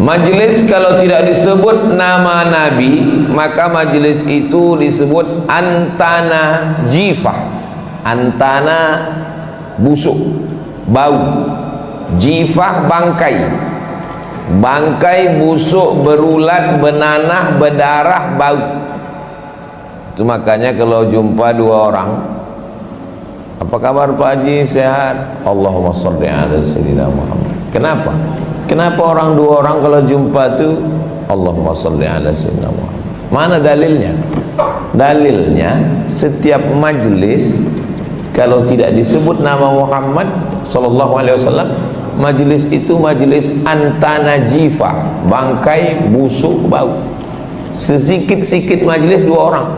Majlis kalau tidak disebut nama Nabi, maka majlis itu disebut antana jifah. Antana busuk, bau. Jifah bangkai. Bangkai busuk, berulat, benanah, berdarah, bau. Itu makanya kalau jumpa dua orang, apa kabar Pak Haji, sehat? Allahumma sholli ala sayyidina Muhammad. Kenapa? Kenapa dua orang kalau jumpa tuh Allahumma sholli ala sayyidina Muhammad? Mana dalilnya? Dalilnya setiap majlis kalau tidak disebut nama Muhammad sallallahu alaihi wasallam, majlis itu majlis antana jifah, bangkai busuk bau. Sesikit-sikit majlis dua orang.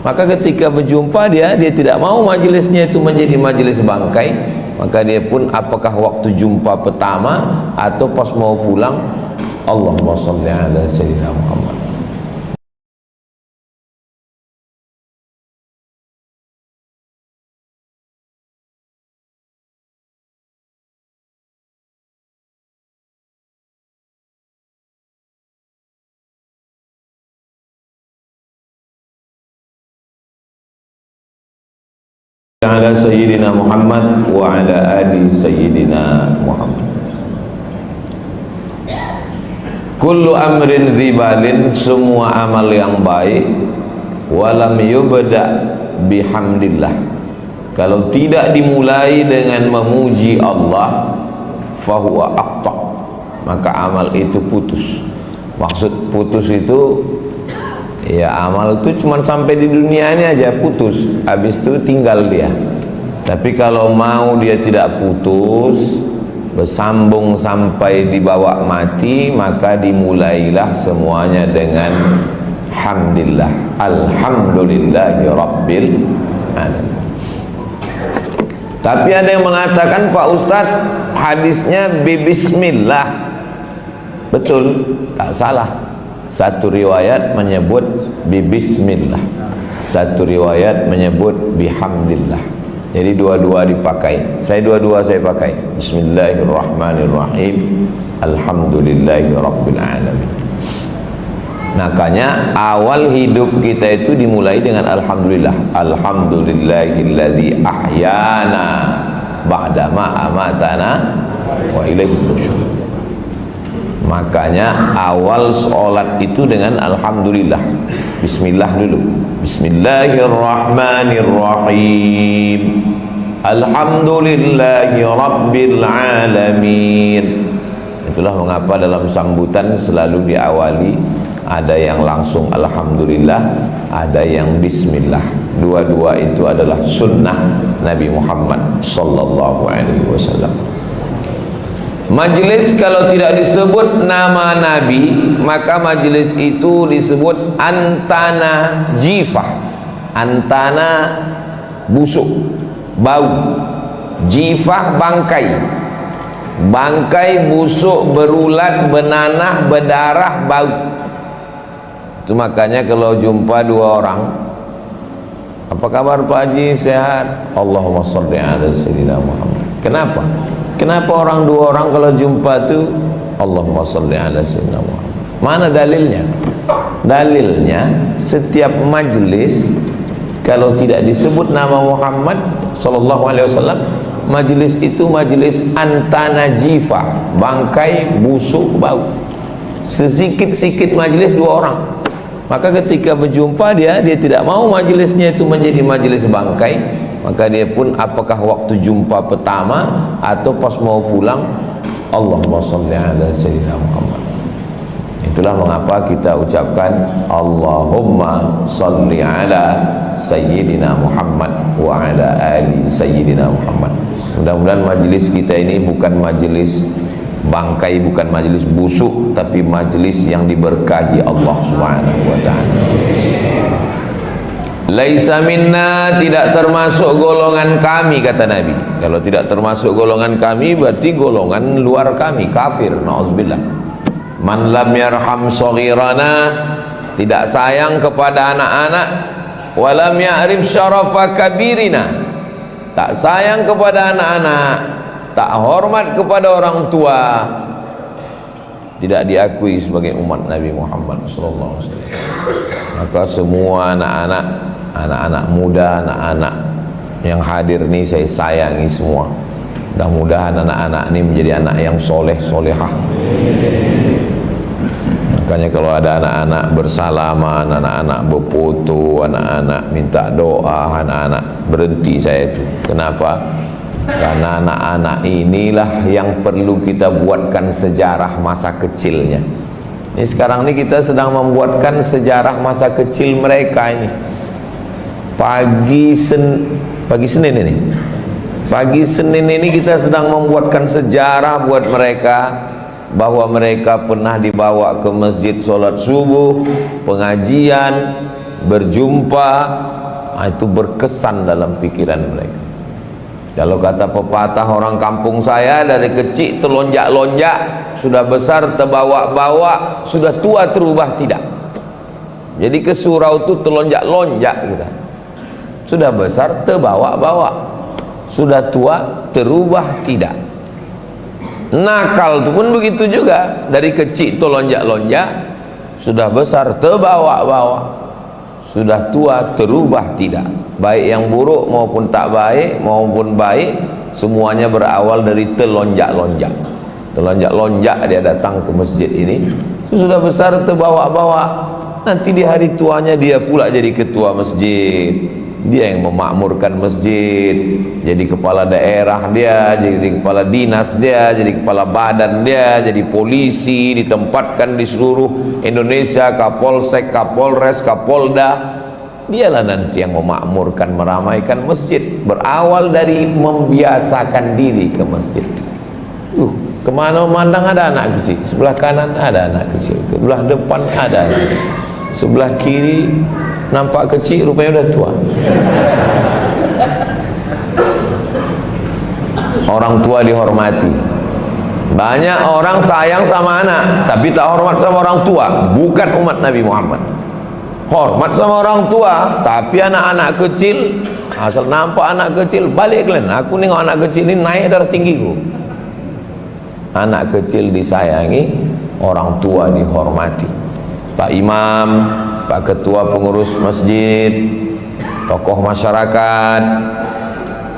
Maka ketika berjumpa dia tidak mau majlisnya itu menjadi majlis bangkai, maka dia pun apakah waktu jumpa pertama atau pas mau pulang, Allahumma sholli ala sayyidina Muhammad. Ala sayyidina Muhammad wa ala ali sayyidina Muhammad. Kullu amrin dzibalin, semua amal yang baik, walam yubda bihamdillah, kalau tidak dimulai dengan memuji Allah, fahuwa aqta, maka amal itu putus. Maksud putus itu ya, amal itu cuma sampai di dunia ini aja putus, habis itu tinggal dia. Tapi kalau mau dia tidak putus, bersambung sampai dibawa mati, maka dimulailah semuanya dengan hamdillah, alhamdulillahi rabbil alamin. Tapi ada yang mengatakan, Pak Ustadz, hadisnya bismillah. Betul, tak salah. Satu riwayat menyebut bismillah, satu riwayat menyebut bihamdillah. Jadi dua-dua dipakai. Dua-dua saya pakai. Bismillahirrahmanirrahim, alhamdulillahi rabbil alamin. Makanya awal hidup kita itu dimulai dengan alhamdulillah. Alhamdulillahilladzi ahyana ba'dama amatana wa ilaihi nusyur. Makanya awal sholat itu dengan alhamdulillah. Bismillah dulu. Bismillahirrahmanirrahim, alhamdulillahi rabbil alamin. Itulah mengapa dalam sambutan selalu diawali ada yang langsung alhamdulillah, ada yang bismillah. Dua-dua itu adalah sunnah Nabi Muhammad sallallahu alaihi wasallam. Majlis kalau tidak disebut nama Nabi, maka majlis itu disebut antana jifah. Antana busuk, bau. Jifah bangkai. Bangkai busuk, berulat, benanah, berdarah, bau. Itu makanya kalau jumpa dua orang, apa kabar Pak Haji, sehat? Allahumma sholli ala sayyidina Muhammad. Kenapa? Kenapa dua orang kalau jumpa tuh Allahumma sholli ala sayyidina Muhammad? Mana dalilnya? Dalilnya setiap majlis kalau tidak disebut nama Muhammad sallallahu alaihi wasallam, majlis itu majlis antana jifa, bangkai busuk bau. Sesikit-sikit majlis dua orang. Maka ketika berjumpa dia tidak mau majlisnya itu menjadi majlis bangkai, maka dia pun apakah waktu jumpa pertama atau pas mau pulang, Allahumma sholli ala sayyidina Muhammad. Itulah mengapa kita ucapkan Allahumma sholli ala sayyidina Muhammad wa ala ali sayyidina Muhammad. Mudah-mudahan majlis kita ini bukan majlis bangkai, bukan majlis busuk, tapi majlis yang diberkahi Allah Subhanahu wa ta'ala. Laisa minna, tidak termasuk golongan kami, kata Nabi. Kalau tidak termasuk golongan kami, berarti golongan luar kami, kafir, na'udzubillah. Man lam yarham shaghirana, tidak sayang kepada anak-anak, walam ya'rif syarafa kabirina, tak sayang kepada anak-anak, tak hormat kepada orang tua, tidak diakui sebagai umat Nabi Muhammad SAW. Maka semua anak-anak muda, anak-anak yang hadir ini saya sayangi semua. Mudah-mudahan anak-anak ini menjadi anak yang soleh, solehah. Makanya kalau ada anak-anak bersalaman, anak-anak berfoto, anak-anak minta doa, anak-anak berhenti saya itu. Kenapa? Karena anak-anak inilah yang perlu kita buatkan sejarah masa kecilnya. Ini sekarang ini kita sedang membuatkan sejarah masa kecil mereka ini. Pagi Senin ini kita sedang membuatkan sejarah buat mereka, bahwa mereka pernah dibawa ke masjid sholat subuh, pengajian, berjumpa. Itu berkesan dalam pikiran mereka. Kalau kata pepatah orang kampung saya, dari kecil telonjak-lonjak, sudah besar terbawa-bawa, sudah tua terubah tidak. Jadi ke surau itu telonjak-lonjak kita. Sudah besar terbawa-bawa, sudah tua terubah tidak. Nakal itu pun begitu juga, dari kecil telonjak-lonjak, sudah besar terbawa-bawa, sudah tua terubah tidak. Baik yang buruk maupun tak baik maupun baik, semuanya berawal dari telonjak-lonjak. Telonjak-lonjak dia datang ke masjid ini, sudah besar terbawa-bawa. Nanti di hari tuanya dia pula jadi ketua masjid, dia yang memakmurkan masjid, jadi kepala daerah dia, jadi kepala dinas dia, jadi kepala badan dia, jadi polisi, ditempatkan di seluruh Indonesia, Kapolsek, Kapolres, Kapolda. Dialah nanti yang memakmurkan, meramaikan masjid. Berawal dari membiasakan diri ke masjid. Kemana memandang ada anak kecil, sebelah kanan ada anak kecil, sebelah depan ada anak kecil, sebelah kiri nampak kecil, rupanya udah tua. Orang tua dihormati. Banyak orang sayang sama anak tapi tak hormat sama orang tua, bukan umat Nabi Muhammad. Hormat sama orang tua, tapi anak-anak kecil, asal nampak anak kecil, balik kalian. Aku nengok anak kecil ini naik darah tinggiku. Anak kecil disayangi, orang tua dihormati. Pak Imam, Pak Ketua Pengurus Masjid, tokoh masyarakat,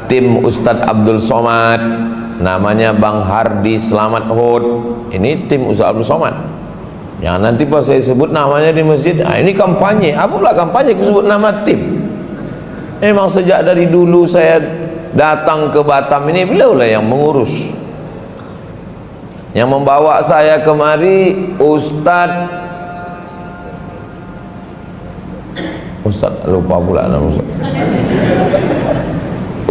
tim Ustadz Abdul Somad, namanya Bang Hardi Selamat Hud. Ini tim Ustadz Abdul Somad. Yang nanti pas saya sebut namanya di masjid, ini kampanye. Apalah kampanye sebut nama tim. Memang sejak dari dulu saya datang ke Batam ini, beliaulah yang mengurus. Yang membawa saya kemari Ustadz lupa pula nama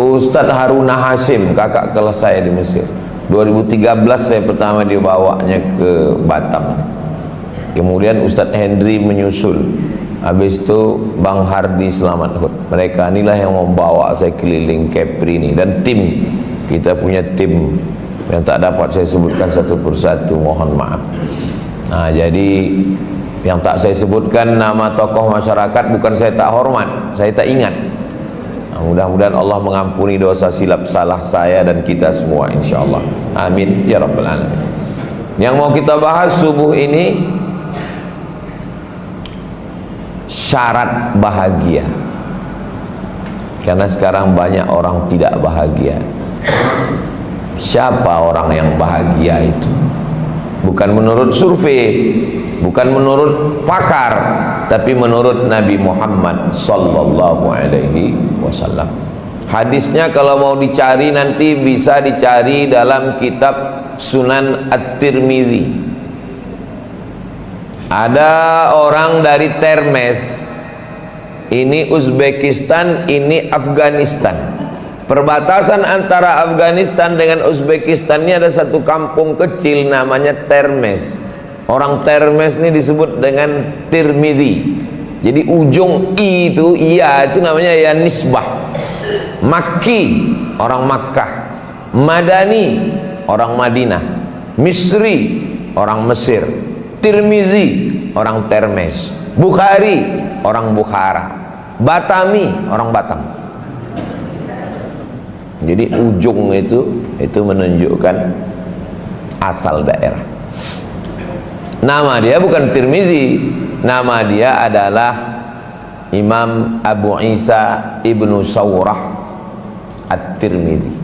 Ustadz Haruna Hashim, kakak kelas saya di Mesir. 2013 saya pertama dibawanya ke Batam. Kemudian Ustadz Hendri menyusul. Habis itu Bang Hardi Selamat Hud. Mereka inilah yang membawa saya keliling Kepri ini. Dan tim, kita punya tim yang tak dapat saya sebutkan satu persatu, mohon maaf. Nah, jadi yang tak saya sebutkan nama tokoh masyarakat bukan saya tak hormat, saya tak ingat. Nah, mudah-mudahan Allah mengampuni dosa silap salah saya dan kita semua, insyaallah. Amin ya rabbal alamin. Yang mau kita bahas subuh ini, syarat bahagia. Karena sekarang banyak orang tidak bahagia. Siapa orang yang bahagia itu? Bukan menurut survei, bukan menurut pakar, tapi menurut Nabi Muhammad sallallahu alaihi wasallam. Hadisnya kalau mau dicari nanti bisa dicari dalam kitab Sunan At-Tirmidzi. Ada orang dari Termes, ini Uzbekistan, ini Afghanistan. Perbatasan antara Afghanistan dengan Uzbekistan ini ada satu kampung kecil namanya Termes. Orang Termes ini disebut dengan Tirmidzi. Jadi ujung i itu, iya itu namanya ya nisbah. Makki, orang Makkah. Madani, orang Madinah. Misri, orang Mesir. Tirmizi, orang Termes. Bukhari, orang Bukhara. Batami, orang Batam. Jadi ujung itu menunjukkan asal daerah. Nama dia bukan Tirmizi, nama dia adalah Imam Abu Isa Ibnu Sawrah At-Tirmizi.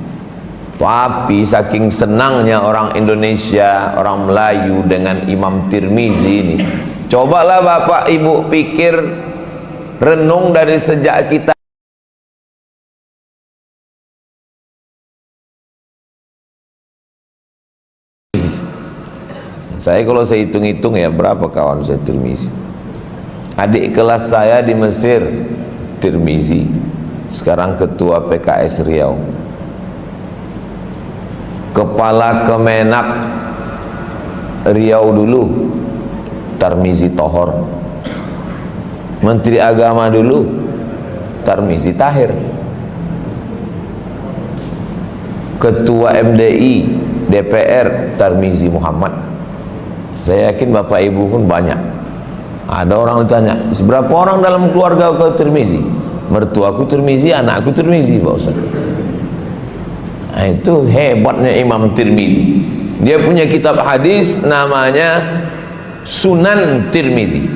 Tapi saking senangnya orang Indonesia, orang Melayu dengan Imam Tirmizi ini, cobalah Bapak Ibu pikir, renung dari sejak kita. Saya kalau saya hitung-hitung ya, berapa kawan saya Tirmizi. Adik kelas saya di Mesir Tirmizi, sekarang ketua PKS Riau. Kepala Kemenak Riau dulu Tarmizi Tohor, Menteri Agama dulu Tarmizi Tahir, Ketua MDI DPR Tarmizi Muhammad. Saya yakin Bapak Ibu pun banyak. Ada orang ditanya, seberapa orang dalam keluarga kau Tirmizi? Mertuaku Tirmizi, anakku Tirmizi, Pak Ustaz. Nah, itu hebatnya Imam Tirmizi. Dia punya kitab hadis namanya Sunan Tirmizi.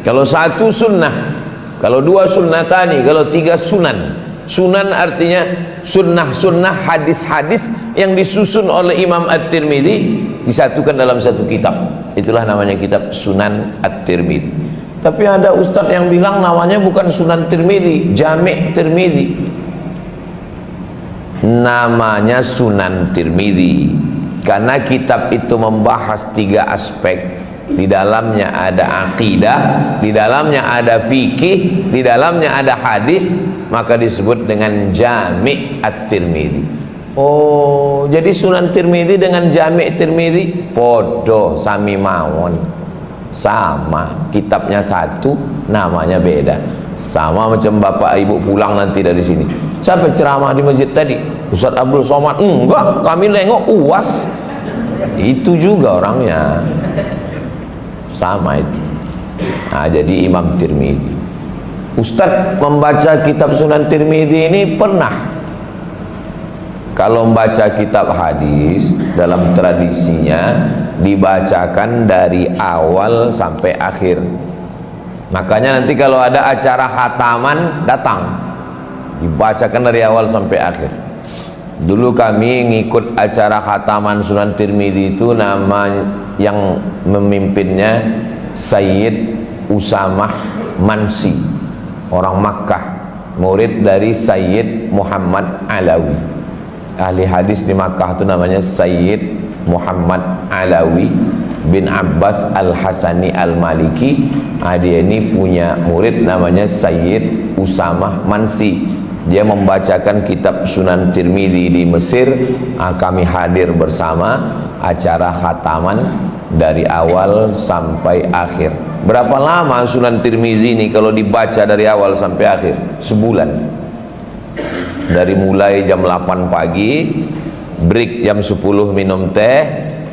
Kalau satu sunnah, kalau dua sunnatani, kalau tiga sunan. Sunan artinya sunnah-sunnah, hadis-hadis yang disusun oleh Imam At-Tirmizi disatukan dalam satu kitab. Itulah namanya kitab Sunan At-Tirmizi. Tapi ada ustadz yang bilang namanya bukan Sunan Tirmizi, Jami' Tirmizi. Namanya Sunan Tirmizi karena kitab itu membahas tiga aspek. Di dalamnya ada akidah, di dalamnya ada fikih, di dalamnya ada hadis, maka disebut dengan Jami' At-Tirmizi. Oh, jadi Sunan Tirmizi dengan Jami' Tirmizi podo sami mawon, sama, kitabnya satu, namanya beda. Sama macam Bapak Ibu pulang nanti dari sini, siapa ceramah di masjid tadi? Ustaz Abdul Somad? Enggak, kami nengok UAS. Itu juga orangnya sama itu. Nah, jadi Imam Tirmizi. Ustaz membaca kitab Sunan Tirmizi ini pernah. Kalau membaca kitab hadis dalam tradisinya dibacakan dari awal sampai akhir. Makanya nanti kalau ada acara khataman datang, dibacakan dari awal sampai akhir. Dulu kami ngikut acara khataman Sunan Tirmizi itu, nama yang memimpinnya Sayyid Usamah Mansi, orang Makkah, murid dari Sayyid Muhammad Alawi. Ahli hadis di Makkah itu namanya Sayyid Muhammad Alawi bin Abbas Al-Hasani Al-Maliki. Dia ini punya murid namanya Sayyid Usamah Mansi. Dia membacakan kitab Sunan Tirmizi di Mesir. Kami hadir bersama acara khataman dari awal sampai akhir. Berapa lama Sunan Tirmizi ini kalau dibaca dari awal sampai akhir? Sebulan. Dari mulai jam 8 pagi, break jam 10 minum teh,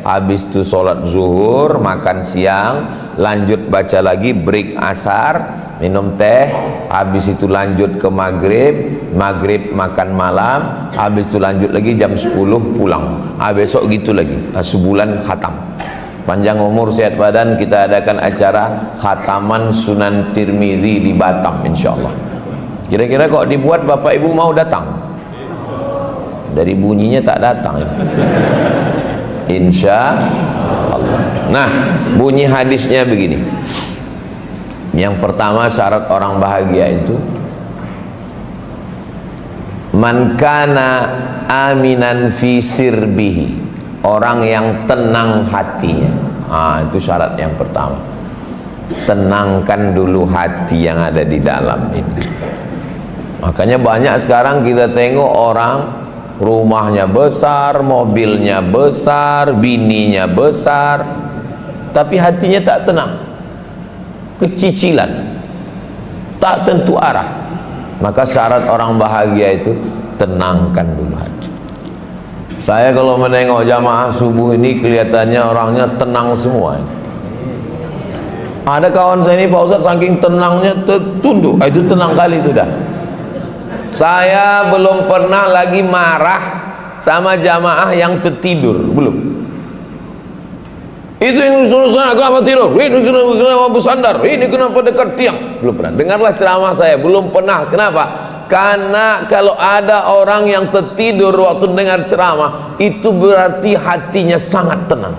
habis itu sholat zuhur, makan siang, lanjut baca lagi, break asar, minum teh, habis itu lanjut ke maghrib makan malam, habis itu lanjut lagi jam 10 pulang. Besok gitu lagi. Sebulan khatam. Panjang umur sehat badan, kita adakan acara khataman Sunan Tirmizi di Batam insyaallah. Kira-kira kok dibuat Bapak Ibu mau datang? Dari bunyinya tak datang. Insya Allah. Nah, bunyi hadisnya begini. Yang pertama, syarat orang bahagia itu man kana aminan fi sirbihi, orang yang tenang hatinya. Itu syarat yang pertama. Tenangkan dulu hati yang ada di dalam ini. Makanya banyak sekarang kita tengok orang rumahnya besar, mobilnya besar, bininya besar, tapi hatinya tak tenang, kecicilan, tak tentu arah. Maka syarat orang bahagia itu tenangkan dulu hati. Saya kalau menengok jamaah subuh ini kelihatannya orangnya tenang semua. Ada kawan saya ini, Pak Ustaz, saking tenangnya tertunduk. Itu tenang kali itu dah. Saya belum pernah lagi marah sama jamaah yang tertidur, belum. Itu yang disuruh kenapa tidur, ini kenapa bersandar, ini kenapa dekat tiang. Belum pernah. Dengarlah ceramah saya, belum pernah. Kenapa? Karena kalau ada orang yang tertidur waktu dengar ceramah, itu berarti hatinya sangat tenang.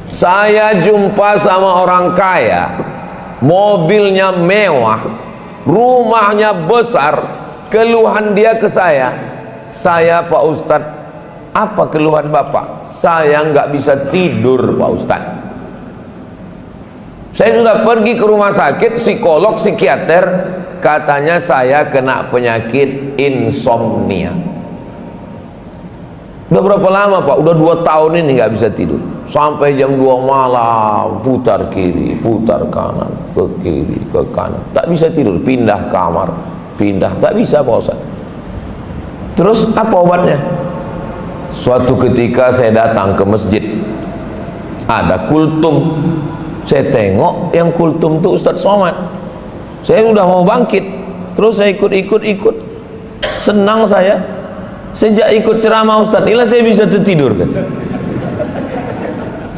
Saya jumpa sama orang kaya, mobilnya mewah, rumahnya besar. Keluhan dia ke saya, Pak Ustadz, apa keluhan Bapak? Saya nggak bisa tidur Pak Ustadz. Saya sudah pergi ke rumah sakit, psikolog, psikiater, katanya saya kena penyakit insomnia. Udah berapa lama Pak? Udah 2 tahun ini nggak bisa tidur. Sampai jam 2 malam, putar kiri, putar kanan, ke kiri, ke kanan. Tak bisa tidur, pindah kamar, pindah, tak bisa Pak Ustadz. Terus apa obatnya? Suatu ketika saya datang ke masjid, ada kultum. Saya tengok yang kultum itu Ustadz Somad. Saya udah mau bangkit, terus saya ikut. Senang saya. Sejak ikut ceramah Ustadz, inilah saya bisa tertidur kan.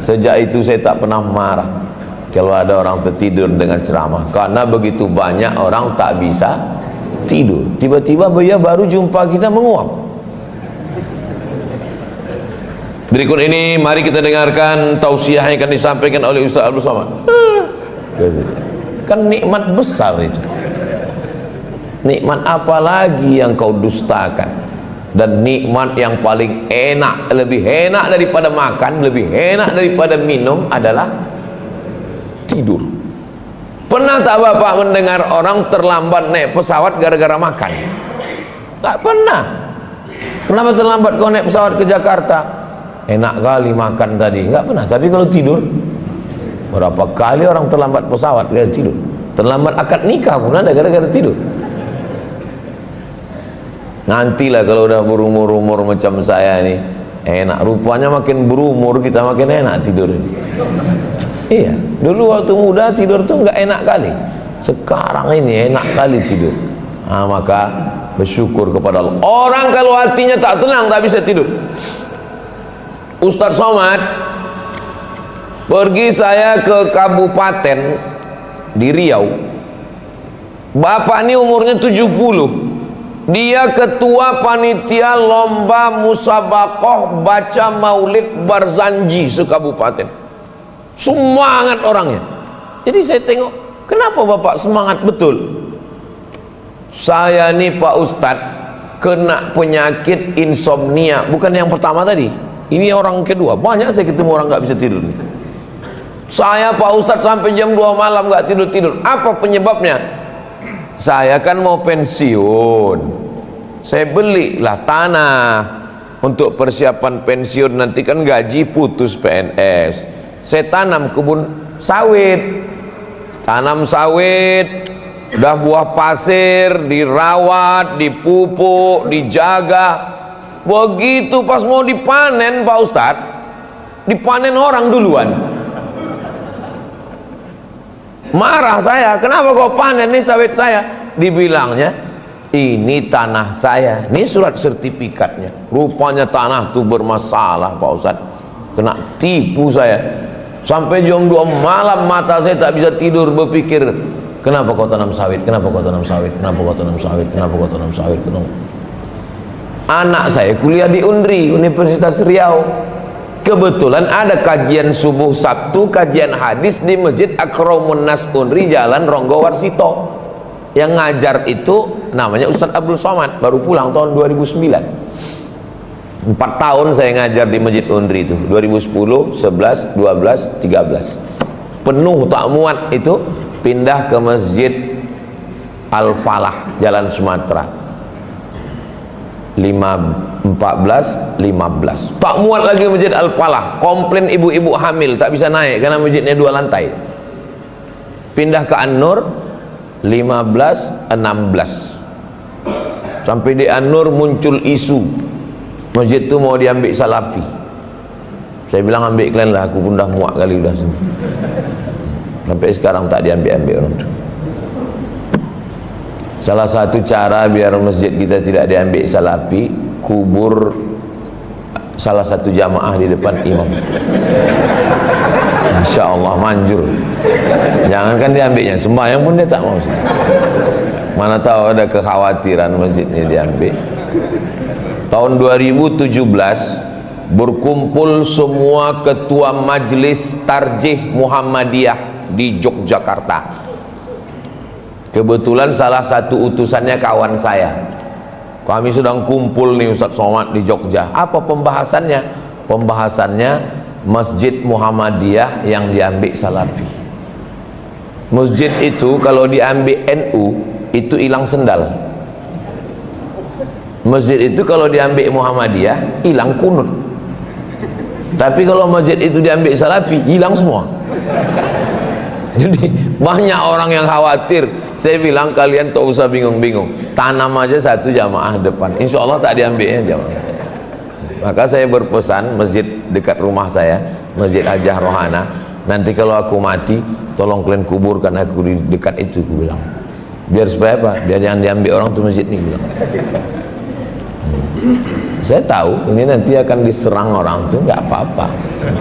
Sejak itu saya tak pernah marah kalau ada orang tertidur dengan ceramah, karena begitu banyak orang tak bisa tidur. Tiba-tiba dia baru jumpa kita menguap. Berikut ini mari kita dengarkan tausiah yang akan disampaikan oleh Ustaz Abdul Somad. Kan nikmat besar itu. Nikmat apa lagi yang kau dustakan? Dan nikmat yang paling enak, lebih enak daripada makan, lebih enak daripada minum adalah tidur. Pernah tak Bapak mendengar orang terlambat naik pesawat gara-gara makan? Tak pernah. Kenapa terlambat kau naik pesawat ke Jakarta? Enak kali makan tadi. Enggak pernah. Tapi kalau tidur, berapa kali orang terlambat pesawat gara tidur. Terlambat akad nikah pun ada gara-gara tidur. Nantilah kalau udah berumur-umur macam saya ini, enak. Rupanya makin berumur kita makin enak tidur ini. Iya, dulu waktu muda tidur tuh nggak enak kali. Sekarang ini enak kali tidur. Nah, maka bersyukur kepada Allah. Orang kalau hatinya tak tenang tak bisa tidur. Ustadz Somad, pergi saya ke kabupaten di Riau. Bapak ini umurnya 70. Dia ketua panitia lomba musabakoh baca maulid Barzanji sekabupaten. Semangat orangnya. Jadi saya tengok, kenapa Bapak semangat betul? Saya nih Pak Ustadz kena penyakit insomnia. Bukan yang pertama tadi, ini orang kedua. Banyak saya ketemu orang nggak bisa tidur. Saya Pak Ustadz sampai jam 2 malam nggak tidur-tidur. Apa penyebabnya? Saya kan mau pensiun, saya belilah tanah untuk persiapan pensiun. Nanti kan gaji putus PNS. Saya tanam kebun sawit, tanam sawit, udah buah pasir, dirawat, dipupuk, dijaga. Begitu pas mau dipanen Pak Ustadz, dipanen orang duluan. Marah saya, kenapa kau panen nih sawit saya? Dibilangnya, ini tanah saya, ini surat sertifikatnya. Rupanya tanah itu bermasalah Pak Ustadz. Kena tipu saya. Sampai jam 2 malam mata saya tak bisa tidur berpikir, kenapa kau tanam sawit? Kenapa kau tanam sawit? Kenapa kau tanam sawit? Kenapa kau tanam sawit? Kenapa? Anak saya kuliah di UNRI, Universitas Riau. Kebetulan ada kajian subuh Sabtu, kajian hadis di Masjid Akramun Nas UNRI Jalan Ronggo Warsito. Yang ngajar itu namanya Ustadz Abdul Somad, baru pulang tahun 2009. 4 tahun saya ngajar di Masjid UNRI itu, 2010, 11, 12, 13. Penuh tak muat itu, pindah ke Masjid Al-Falah Jalan Sumatera. 14, 15 tak muat lagi Masjid Al-Falah. Komplain ibu-ibu hamil tak bisa naik karena masjidnya 2 lantai. Pindah ke An-Nur 15, 16. Sampai di An-Nur muncul isu masjid itu mau diambil Salafi. Saya bilang ambil kalian lah, aku pun dah muak kali udah sini. Sampai sekarang tak diambil orang itu. Salah satu cara biar masjid kita tidak diambil Salafi, kubur salah satu jamaah di depan imam. Insya Allah manjur. Jangankan diambilnya, sembahyang pun dia tak mau. Mana tahu ada kekhawatiran masjidnya diambil. Tahun 2017 berkumpul semua ketua majelis tarjih Muhammadiyah di Yogyakarta. Kebetulan salah satu utusannya kawan saya. Kami sedang kumpul nih Ustaz Somad di Jogja. Apa pembahasannya? Pembahasannya Masjid Muhammadiyah yang diambil Salafi. Masjid itu kalau diambil NU itu hilang sendal. Masjid itu kalau diambil Muhammadiyah hilang kunut. Tapi kalau masjid itu diambil Salafi hilang semua. Jadi banyak orang yang khawatir. Saya bilang kalian tak usah bingung-bingung, tanam aja satu jamaah depan, insya Allah tak diambilnya jamaah. Maka saya berpesan masjid dekat rumah saya, Masjid Hajah Rohana, nanti kalau aku mati tolong kalian kuburkan aku di dekat itu, aku bilang. Biar supaya apa? Biar jangan diambil orang tuh masjid ini, bilang. Saya tahu ini nanti akan diserang orang tuh, nggak apa-apa,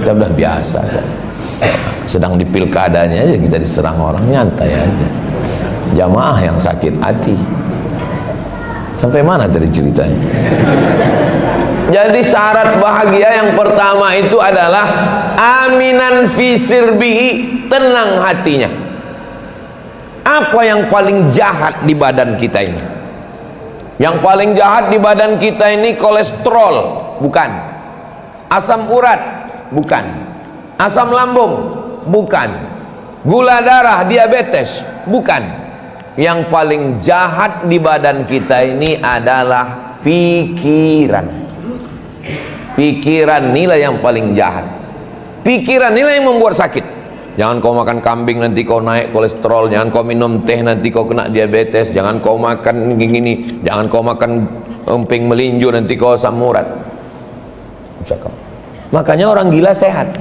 kita udah biasa kok. Sedang di pilkadanya aja kita diserang orang, nyantai aja. Jamaah yang sakit hati. Sampai mana tadi ceritanya? Jadi syarat bahagia yang pertama itu adalah aminan fi sirbihi, tenang hatinya. Apa yang paling jahat di badan kita ini? Yang paling jahat di badan kita ini kolesterol, bukan. Asam urat, bukan. Asam lambung, bukan. Gula darah, diabetes, bukan. Yang paling jahat di badan kita ini adalah pikiran. Pikiran inilah yang paling jahat. Pikiran inilah yang membuat sakit. Jangan kau makan kambing nanti kau naik kolesterol, jangan kau minum teh nanti kau kena diabetes, jangan kau makan gini, jangan kau makan emping melinjo nanti kau asam urat. Cakap. Makanya orang gila sehat.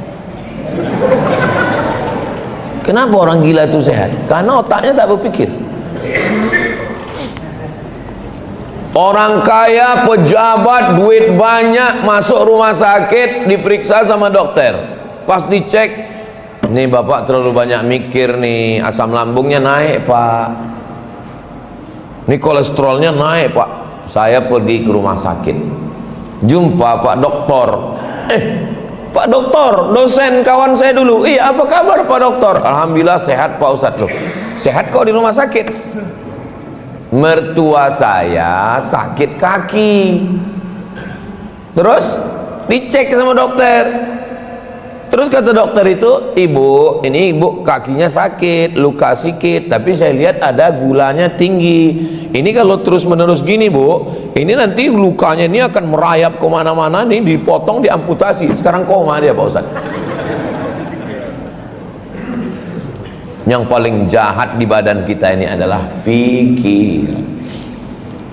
Kenapa orang gila itu sehat? Karena otaknya tak berpikir. Orang kaya, pejabat, duit banyak, masuk rumah sakit, diperiksa sama dokter. Pas dicek, nih bapak terlalu banyak mikir nih, asam lambungnya naik pak, nih kolesterolnya naik pak. Saya pergi ke rumah sakit, jumpa pak doktor. Pak doktor, dosen kawan saya dulu. Iya, apa kabar pak doktor? Alhamdulillah sehat pak ustadz. Loh, sehat kok di rumah sakit? Mertua saya sakit kaki, terus dicek sama dokter. Terus kata dokter itu, ibu, ini ibu kakinya sakit, luka sikit, tapi saya lihat ada gulanya tinggi. Ini kalau terus menerus gini bu, ini nanti lukanya ini akan merayap kemana-mana nih, dipotong, diamputasi. Sekarang koma dia pak ustadz. Yang paling jahat di badan kita ini adalah fikir.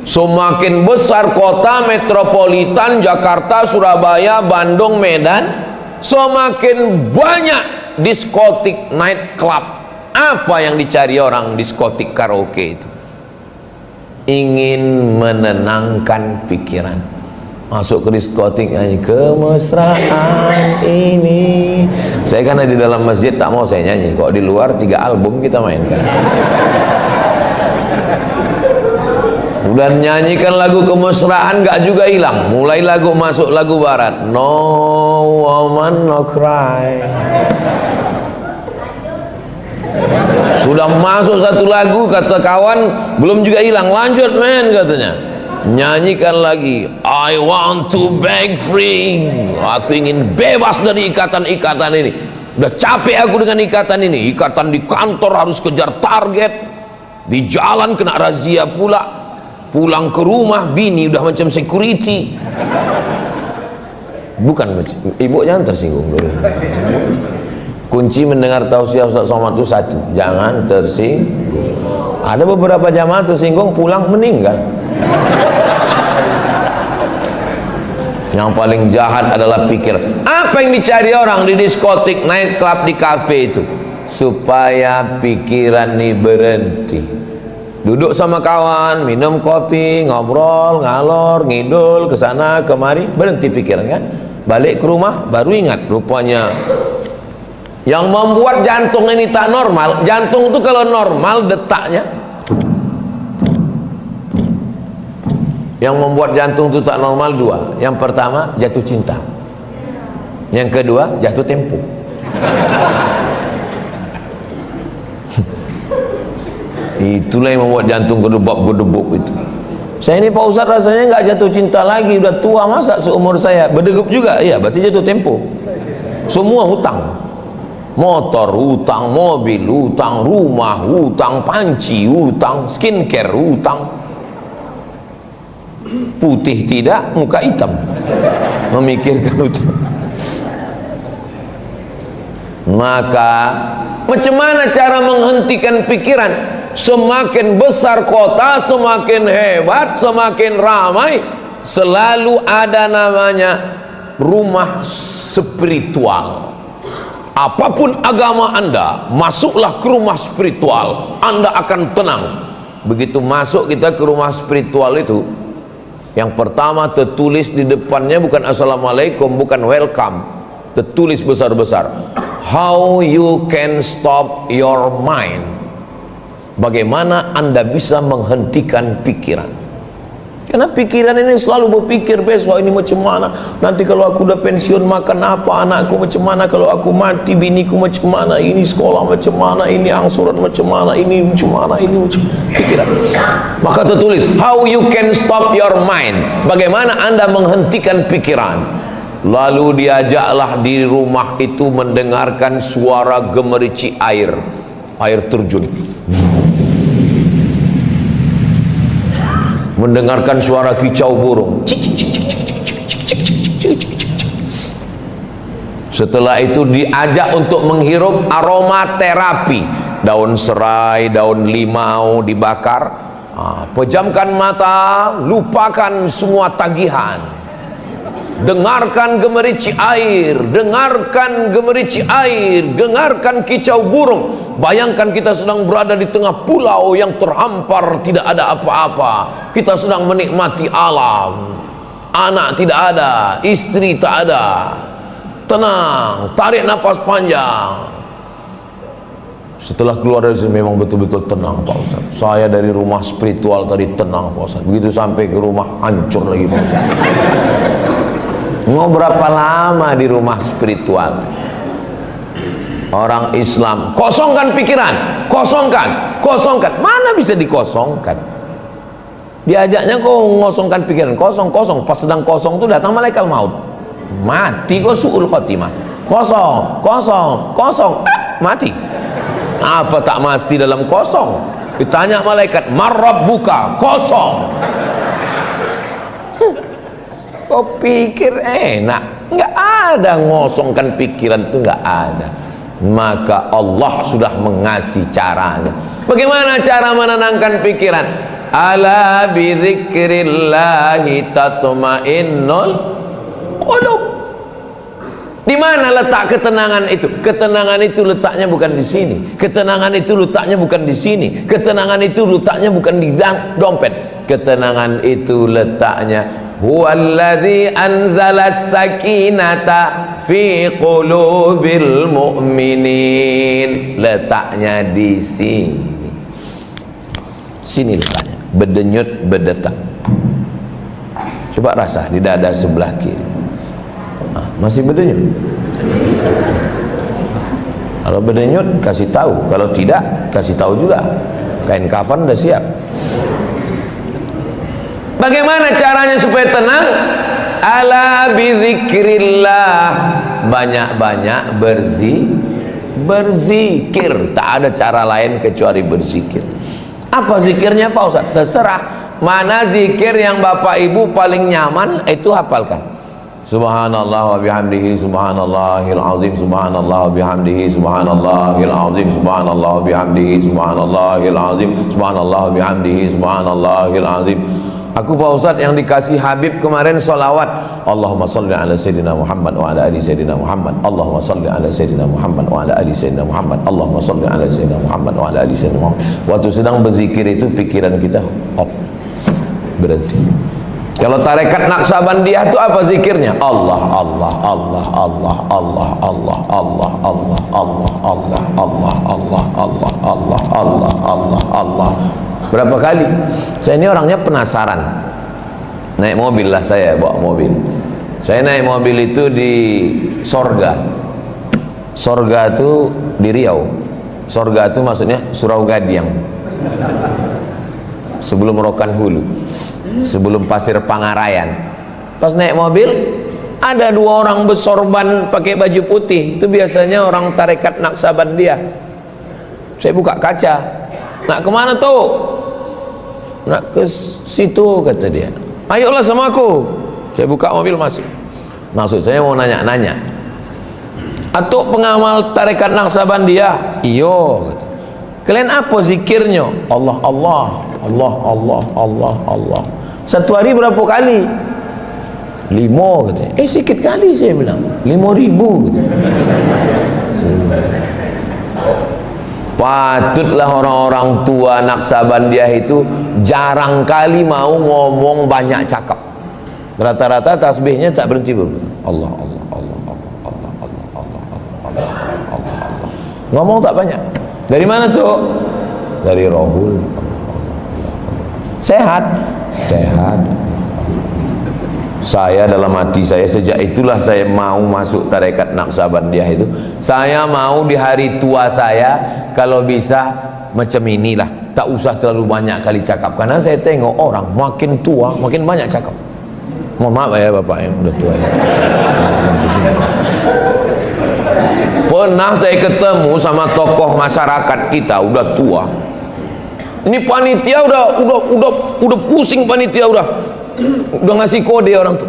Semakin besar kota metropolitan Jakarta, Surabaya, Bandung, Medan, semakin banyak diskotik, night club. Apa yang dicari orang diskotik karaoke itu? Ingin menenangkan pikiran. Masuk ke diskotik nyanyi kemesraan ini. Saya karena di dalam masjid tak mau saya nyanyi. Kok di luar 3 album kita mainkan. Udah nyanyikan lagu kemesraan gak juga hilang. Mulai lagu masuk lagu barat. No woman no cry. Sudah masuk satu lagu kata kawan belum juga hilang. Lanjut men katanya. Nyanyikan lagi, I want to break free. Aku ingin bebas dari ikatan-ikatan ini. Udah capek aku dengan ikatan ini. Ikatan di kantor harus kejar target, di jalan kena razia pula, pulang ke rumah bini udah macam security. Bukan, ibu jangan tersinggung dulu. Kunci mendengar tausiah Ustaz Somad itu satu, jangan tersinggung. Ada beberapa jamaah tersinggung pulang meninggal. Yang paling jahat adalah pikir. Apa yang dicari orang di diskotik, night club, di kafe itu? Supaya pikiran ini berhenti. Duduk sama kawan, minum kopi, ngobrol, ngalor, ngidul, kesana kemari, berhenti pikiran kan? Balik ke rumah baru ingat, rupanya yang membuat jantung ini tak normal. Jantung itu kalau normal detaknya, yang membuat jantung itu tak normal dua. Yang pertama jatuh cinta, yang kedua jatuh tempo. Itulah yang membuat jantung gedebuk itu. Saya ini Pak Ustaz rasanya nggak jatuh cinta lagi, udah tua, masa seumur saya berdegup juga. Iya, berarti jatuh tempo. Semua hutang, motor hutang, mobil hutang, rumah hutang, panci hutang, skincare hutang. Putih tidak, muka hitam, memikirkan hutang. Maka macam mana cara menghentikan pikiran? Semakin besar kota, semakin hebat, semakin ramai, selalu ada namanya rumah spiritual. Apapun agama Anda, masuklah ke rumah spiritual, Anda akan tenang. Begitu masuk kita ke rumah spiritual itu, yang pertama tertulis di depannya bukan assalamualaikum, bukan welcome, tertulis besar-besar, how you can stop your mind. Bagaimana Anda bisa menghentikan pikiran? Karena pikiran ini selalu berpikir, besok ini macam mana, nanti kalau aku udah pensiun makan apa, anakku macam mana, kalau aku mati biniku macam mana, ini sekolah macam mana, ini angsuran macam mana, ini macam mana, ini macam pikiran. Maka tertulis how you can stop your mind, bagaimana Anda menghentikan pikiran. Lalu diajaklah di rumah itu mendengarkan suara gemerici air terjun, mendengarkan suara kicau burung. Setelah itu diajak untuk menghirup aroma terapi, daun serai, daun limau dibakar. Pejamkan mata, lupakan semua tagihan, dengarkan gemerici air, dengarkan gemerici air, dengarkan kicau burung. Bayangkan kita sedang berada di tengah pulau yang terhampar, tidak ada apa-apa. Kita sedang menikmati alam. Anak tidak ada, istri tak ada. Tenang, tarik nafas panjang. Setelah keluar dari sini memang betul-betul tenang Pak Ustaz. Saya dari rumah spiritual tadi tenang Pak Ustaz. Begitu sampai ke rumah hancur lagi Pak Ustaz. Mau berapa lama di rumah spiritual? Orang Islam kosongkan pikiran, kosongkan. Mana bisa dikosongkan? Diajaknya kok ngosongkan pikiran, kosong. Pas sedang kosong itu datang malaikat maut, mati kok, suul khotimah. Kosong, mati. Apa tak mati dalam kosong? Ditanya malaikat, marrabbuka, kosong. Kau pikir enak? Nggak ada ngosongkan pikiran itu, nggak ada. Maka Allah sudah mengasih caranya. Bagaimana cara menenangkan pikiran? Ala bidzikrillahi tatmainnul qulub. Di mana letak ketenangan itu? Ketenangan itu letaknya bukan di sini. Ketenangan itu letaknya bukan di sini. Ketenangan itu letaknya bukan di dompet. Ketenangan itu letaknya huwallazi anzalas sakinata fi qulubil mu'minin. Letaknya di sini. Sini letaknya. Berdenyut berdetak. Coba rasa di dada sebelah kiri. Masih berdenyut? Kalau berdenyut kasih tahu, kalau tidak kasih tahu juga. Kain kafan udah siap. Bagaimana caranya supaya tenang? Ala bizikrillah, banyak-banyak berzikir. Tak ada cara lain kecuali berzikir. Apa zikirnya Pak Ustaz? Terserah. Mana zikir yang Bapak Ibu paling nyaman, itu hafalkan. Subhanallah wa bihamdihi, subhanallahil azim, subhanallah wa bihamdihi, subhanallahil azim, subhanallah wa bihamdihi, subhanallahil azim, subhanallah wa bihamdihi, subhanallahil azim. Aku Pak Ustaz yang dikasih Habib kemarin salawat, Allahumma salli ala Sayyidina Muhammad wa ala ali Sayyidina Muhammad, Allahumma salli ala Sayyidina Muhammad wa ala ali Sayyidina Muhammad, Allahumma salli ala Sayyidina Muhammad wa ala ali Sayyidina Muhammad. Waktu sedang berzikir itu pikiran kita off, berhenti. Kalau tarekat Naqsabandiyah itu apa zikirnya? Allah, Allah, Allah, Allah, Allah, Allah, Allah, Allah, Allah, Allah, Allah, Allah, Allah, Allah, Allah, Allah, Allah. Berapa kali? Saya ini orangnya penasaran. Naik mobil lah, saya bawa mobil. Saya naik mobil itu di Sorga. Sorga itu di Riau. Sorga itu maksudnya Surau Gadiang. Sebelum Rokan Hulu, sebelum Pasir Pangarayan. Pas naik mobil, ada dua orang bersorban pakai baju putih. Itu biasanya orang tarekat Naqsabandiyah. Saya buka kaca. Nak kemana tuh? Nak ke situ, kata dia. Ayolah sama aku. Saya buka mobil, masuk. Maksud saya mau nanya-nanya. Atuk pengamal tarekat Naqsabandiyah? Iyo, kata. Kalian apa zikirnya? Allah, Allah, Allah, Allah, Allah, Allah. Satu hari berapa kali? 5, katanya. Sikit kali, saya bilang. 5.000, katanya. Patutlah orang-orang tua Naqsabandiyah itu jarang kali mau ngomong, banyak cakap. Rata-rata tasbihnya tak berhenti berhenti. Allah, Allah, Allah, Allah, Allah, Allah, Allah, Allah, Allah, Allah. Ngomong tak banyak. Dari mana tuh? Dari Rohul. Sehat? Sehat. Saya dalam hati saya, sejak itulah saya mau masuk tarekat Naqsabandiyah itu. Saya mau di hari tua saya kalau bisa macam inilah, tak usah terlalu banyak kali cakap. Karena saya tengok orang makin tua makin banyak cakap. Mohon maaf ya bapak yang udah tua ya. Pernah saya ketemu sama tokoh masyarakat kita udah tua. Ini panitia udah pusing, panitia udah ngasih kode orang tuh.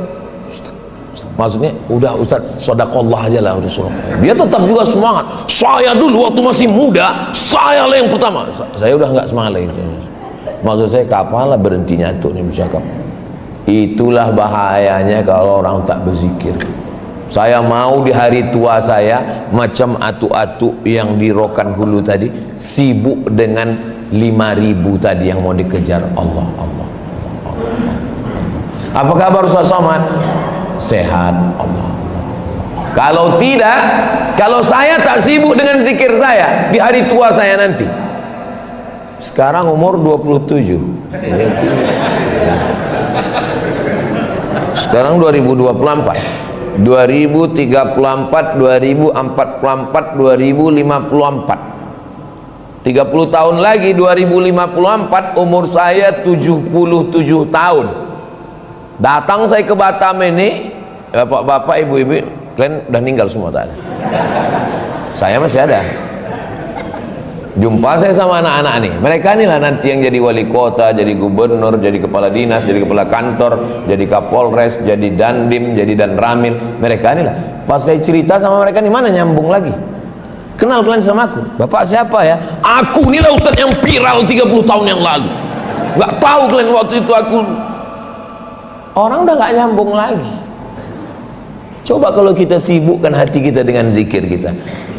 Maksudnya udah Ustaz sodakallah aja lah, udah suruh. Dia tetap juga semangat. Saya dulu waktu masih muda, saya lah yang pertama. Saya udah nggak semangat lagi. Maksud saya kapan lah berhentinya tuh nih bercakap. Itulah bahayanya kalau orang tak berzikir. Saya mau di hari tua saya macam atu-atu yang di Rokan Hulu tadi, sibuk dengan 5.000 tadi yang mau dikejar. Allah, Allah, Allah, Allah. Apa kabar Ustaz Somad? Sehat. Allah. Kalau tidak, kalau saya tak sibuk dengan zikir saya di hari tua saya nanti. Sekarang umur 27. Sekarang 2024. 2034, 2044, 2054. 30 tahun lagi 2054 umur saya 77 tahun. Datang saya ke Batam ini, bapak-bapak, ibu-ibu, kalian udah meninggal semua tak ada. Saya masih ada. Jumpa saya sama anak-anak nih. Mereka inilah nanti yang jadi wali kota, jadi gubernur, jadi kepala dinas, jadi kepala kantor, jadi kapolres, jadi dandim, jadi danramil. Mereka inilah. Pas saya cerita sama mereka nih, mana nyambung lagi? Kenal kalian sama aku? Bapak siapa ya? Aku inilah Ustadz yang viral 30 tahun yang lalu. Gak tahu kalian waktu itu aku. Orang udah gak nyambung lagi. Coba kalau kita sibukkan hati kita dengan zikir kita.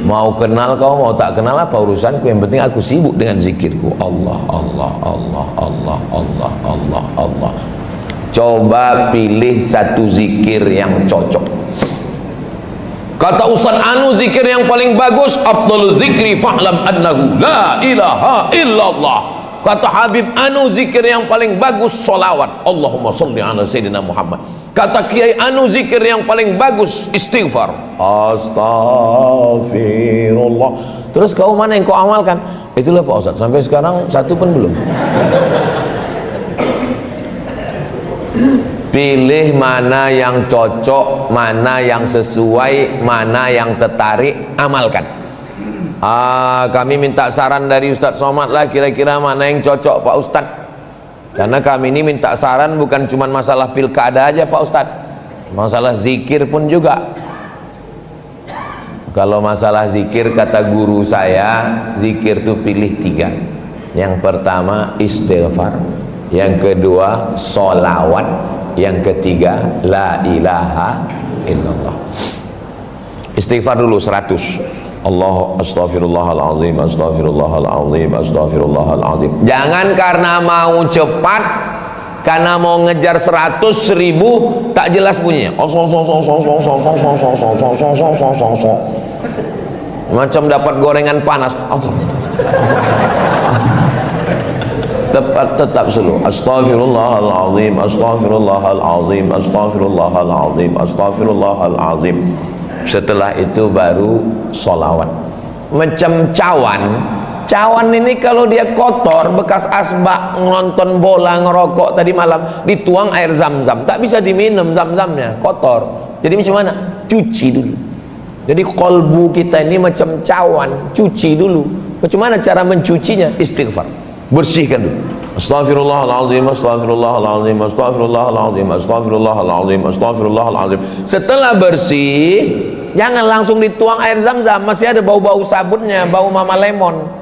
Mau kenal kau, mau tak kenal apa urusanku, yang penting aku sibuk dengan zikirku. Allah, Allah, Allah, Allah, Allah, Allah, Allah. Coba pilih satu zikir yang cocok. Kata Ustaz Anu, zikir yang paling bagus, afdalul zikri fa'lam annahu la ilaha illallah. Kata Habib Anu, zikir yang paling bagus solawat, Allahumma sholli ala sayyidina Muhammad. Kata Kiai Anu, zikir yang paling bagus istighfar, astaghfirullah. Terus kau mana yang kau amalkan? Itulah Pak Ustaz, sampai sekarang satu pun belum. Pilih mana yang cocok, mana yang sesuai, mana yang tertarik, amalkan. Kami minta saran dari Ustaz Somad lah, kira-kira mana yang cocok Pak Ustaz. Karena kami ini minta saran bukan cuma masalah pilkada aja Pak Ustadz, masalah zikir pun juga. Kalau masalah zikir, kata guru saya, zikir itu pilih 3. Yang pertama istighfar, yang kedua sholawat, yang ketiga la ilaha illallah. Istighfar dulu 100. Allah astaghfirullahaladzim, astaghfirullahaladzim, astaghfirullahaladzim. Jangan karena mau cepat karena mau ngejar 100.000 tak jelas bunyinya, macam dapat gorengan panas. Tetap slow. Astaghfirullahaladzim, astaghfirullahaladzim, astaghfirullahaladzim, astaghfirullahaladzim. Setelah itu baru sholawat. Macam cawan ini kalau dia kotor, bekas asbak, nonton bola, ngerokok tadi malam, dituang air zam-zam, tak bisa diminum zam-zamnya, kotor. Jadi macam mana? Cuci dulu. Jadi kolbu kita ini macam cawan, cuci dulu. Macam mana cara mencucinya? Istighfar, bersihkan dulu. Astaghfirullahaladzim, astaghfirullahaladzim, astaghfirullahaladzim, astaghfirullahaladzim, astaghfirullahaladzim. Setelah bersih, jangan langsung dituang air zam-zam, masih ada bau-bau sabunnya, bau mama lemon.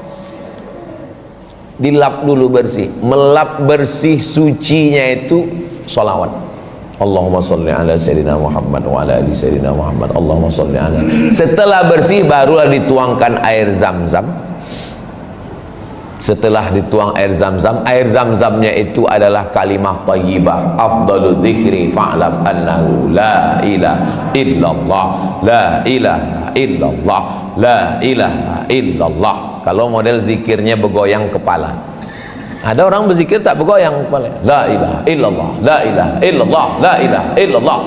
Dilap dulu bersih, melap bersih sucinya itu sholawat. Allahumma sholli ala sayyidina Muhammad wa ala ali sayyidina Muhammad. Allahumma sholli ala. Setelah bersih barulah dituangkan air zam-zam. Setelah dituang air zam-zamnya itu adalah kalimah thayyibah. Afdalu dzikri fa'lam annahu la ilaha illallah, la ilaha illallah, la ilaha illallah. Kalau model zikirnya bergoyang kepala, ada orang berzikir tak bergoyang kepala. La ilaha illallah, la ilaha illallah, la ilaha illallah.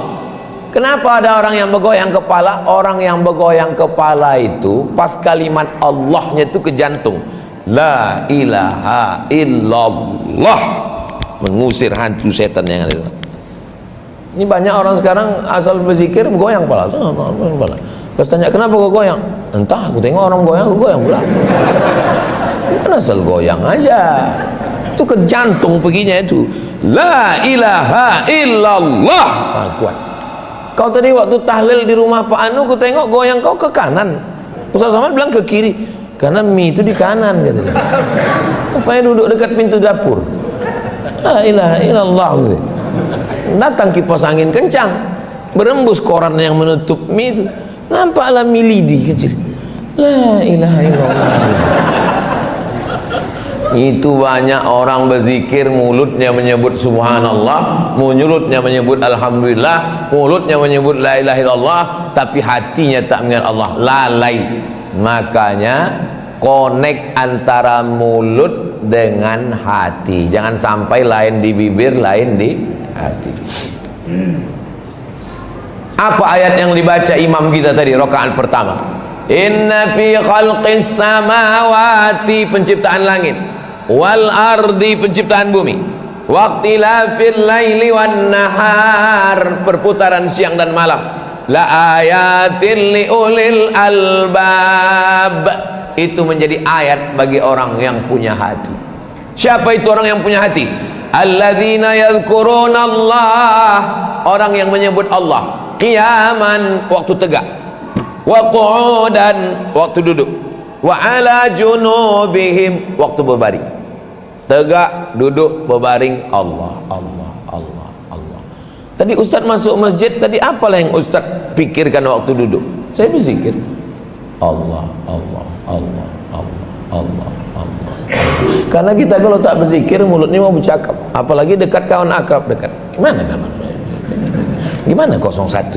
Kenapa ada orang yang bergoyang kepala? Orang yang bergoyang kepala itu pas kalimat Allahnya itu ke jantung. La ilaha illallah, mengusir hantu setan yang ada. Ini banyak orang sekarang asal berzikir bergoyang kepala. Pas tanya kenapa kau goyang? Entah, aku tengok orang goyang, aku goyang pula. Bukan asal goyang aja, itu ke jantung perginya itu. La ilaha illallah. Kuat. Kau tadi waktu tahlil di rumah Pak Anu, aku tengok goyang kau ke kanan. Ustaz Somad bilang ke kiri. Karena mie itu di kanan katanya. Rupanya duduk dekat pintu dapur. La ilaha illallah. Datang kipas angin kencang, berembus koran yang menutup mie itu. Nampaklah mie lidi kecil. La ilaha illallah. Itu banyak orang berzikir, mulutnya menyebut subhanallah, mulutnya menyebut alhamdulillah, mulutnya menyebut la ilaha illallah, tapi hatinya tak mengingat Allah, lalai. Makanya connect antara mulut dengan hati, jangan sampai lain di bibir, lain di hati. Apa ayat yang dibaca imam kita tadi rakaat pertama? Inna fi khalqis samawati, penciptaan langit, wal ardi, penciptaan bumi, waqtilafil laili wan nahar, perputaran siang dan malam, la ayatin li ulil albab, itu menjadi ayat bagi orang yang punya hati. Siapa itu orang yang punya hati? Alladzina yadhkuruna Allah, orang yang menyebut Allah qiyaman, waktu tegak, wa qu'udan, waktu duduk, wa ala junubihim, waktu berbaring. Tegak, duduk, berbaring, Allah, Allah, Allah, Allah. Tadi Ustaz masuk masjid, tadi apalah yang Ustaz pikirkan waktu duduk? Saya berzikir Allah, Allah, Allah, Allah, Allah, Allah. Karena kita kalau tak berzikir, mulutnya mau bercakap, apalagi dekat kawan akrab dekat. Gimana kawan? Gimana 01?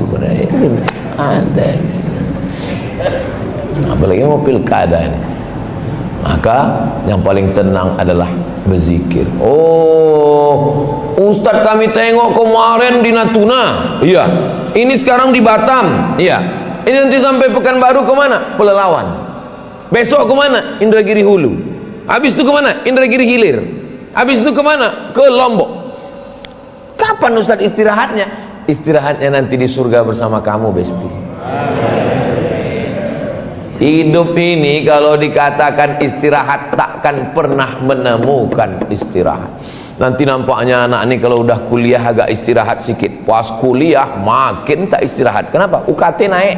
Ada. Apalagi mau pilkada ini. Maka yang paling tenang adalah berzikir. Oh, Ustadz kami tengok kemarin di Natuna, iya. Ini sekarang di Batam, iya. Ini nanti sampai Pekanbaru kemana? Pelelawan. Besok kemana? Indragiri Hulu. Habis itu kemana? Indragiri Hilir. Habis itu kemana? Ke Lombok. Kapan Ustadz istirahatnya? Istirahatnya nanti di surga bersama kamu, Besti. Hidup ini kalau dikatakan istirahat, takkan pernah menemukan istirahat. Nanti nampaknya anak ini kalau udah kuliah agak istirahat sedikit, pas kuliah makin tak istirahat. Kenapa? UKT naik.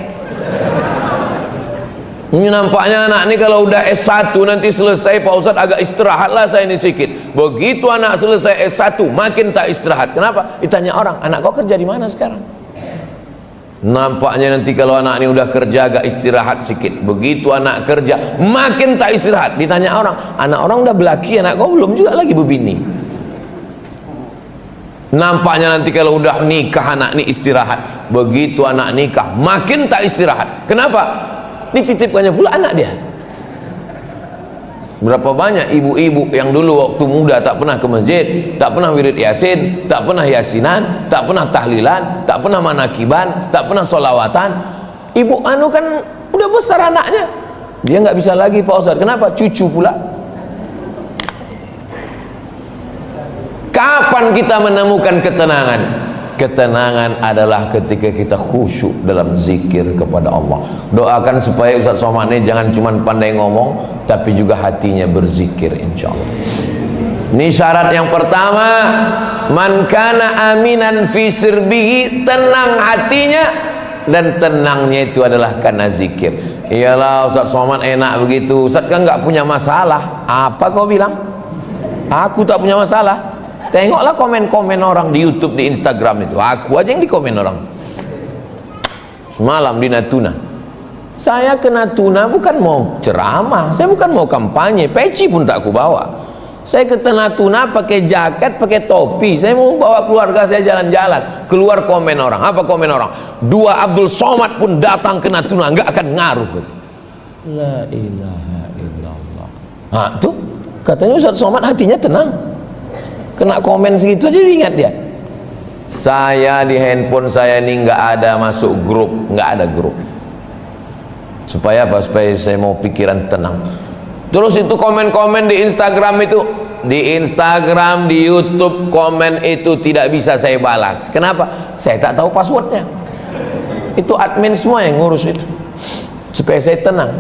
Ini nampaknya anak ini kalau udah S1 nanti selesai, Pak Ustadz agak istirahatlah saya ini sedikit. Begitu anak selesai S1 makin tak istirahat. Kenapa? Ditanya orang, anak kau kerja di mana sekarang? Nampaknya nanti kalau anak ini udah kerja agak istirahat sedikit. Begitu anak kerja makin tak istirahat. Ditanya orang, anak orang udah belaki, anak kau belum juga lagi berbini. Nampaknya nanti kalau udah nikah anak ini istirahat. Begitu anak nikah makin tak istirahat. Kenapa? Dititipkannya pula anak dia. Berapa banyak ibu-ibu yang dulu waktu muda tak pernah ke masjid, tak pernah wirid yasin, tak pernah yasinan, tak pernah tahlilan, tak pernah manakiban, tak pernah solawatan. Ibu anu kan udah besar anaknya, dia nggak bisa lagi Pak Ustaz. Kenapa? Cucu pula. Kapan kita menemukan ketenangan? Ketenangan adalah ketika kita khusyuk dalam zikir kepada Allah. Doakan supaya Ustaz Somad ini jangan cuma pandai ngomong, tapi juga hatinya berzikir, insya Allah. Ini syarat yang pertama, man kana aminan fi sirbihi, tenang hatinya, dan tenangnya itu adalah karena zikir. Iyalah Ustaz Somad enak begitu, Ustaz kan nggak punya masalah. Apa kau bilang? Aku tak punya masalah. Tengoklah komen-komen orang di YouTube, di Instagram itu. Aku aja yang dikomen orang. Semalam di Natuna, saya ke Natuna bukan mau ceramah, saya bukan mau kampanye, peci pun tak aku bawa. Saya ke Natuna pakai jaket, pakai topi, saya mau bawa keluarga saya jalan-jalan. Keluar komen orang. Apa komen orang? Dua Abdul Somad pun datang ke Natuna, nggak akan ngaruh. La ilaha illallah. Nah tuh katanya Ustaz Somad hatinya tenang. Kena komen segitu aja ingat dia. Saya di handphone saya ini nggak ada masuk grup, nggak ada grup. Supaya apa? Supaya saya mau pikiran tenang. Terus itu komen-komen di Instagram itu, di Instagram, di YouTube, komen itu tidak bisa saya balas. Kenapa? Saya tak tahu passwordnya. Itu admin semua yang ngurus itu. Supaya saya tenang.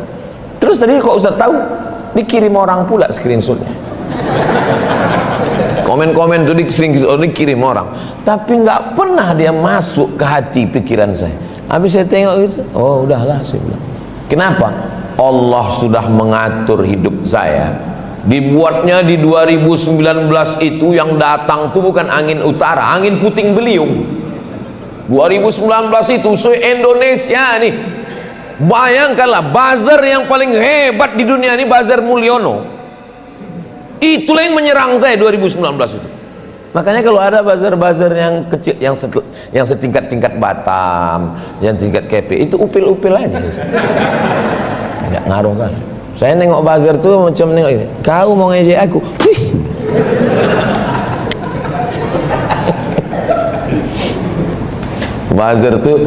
Terus tadi kok Ustaz tahu? Dikirim orang pula screenshotnya. Komen-komen itu dikirim orang, tapi nggak pernah dia masuk ke hati pikiran saya. Habis saya tengok itu, oh udahlah saya bilang. Kenapa? Allah sudah mengatur hidup saya. Dibuatnya di 2019 itu yang datang itu bukan angin utara, angin puting beliung. 2019 itu se-Indonesia nih. Bayangkanlah bazar yang paling hebat di dunia ini, Bazar Mulyono. Itulah yang menyerang saya 2019 itu. Makanya kalau ada bazar-bazar yang kecil, yang setingkat-tingkat Batam, yang tingkat KP, itu upil-upil aja. Nggak ngaruh kan. Saya nengok bazar tuh macam nengok ini. Kau mau ngejek aku? Wih. Bazar tuh,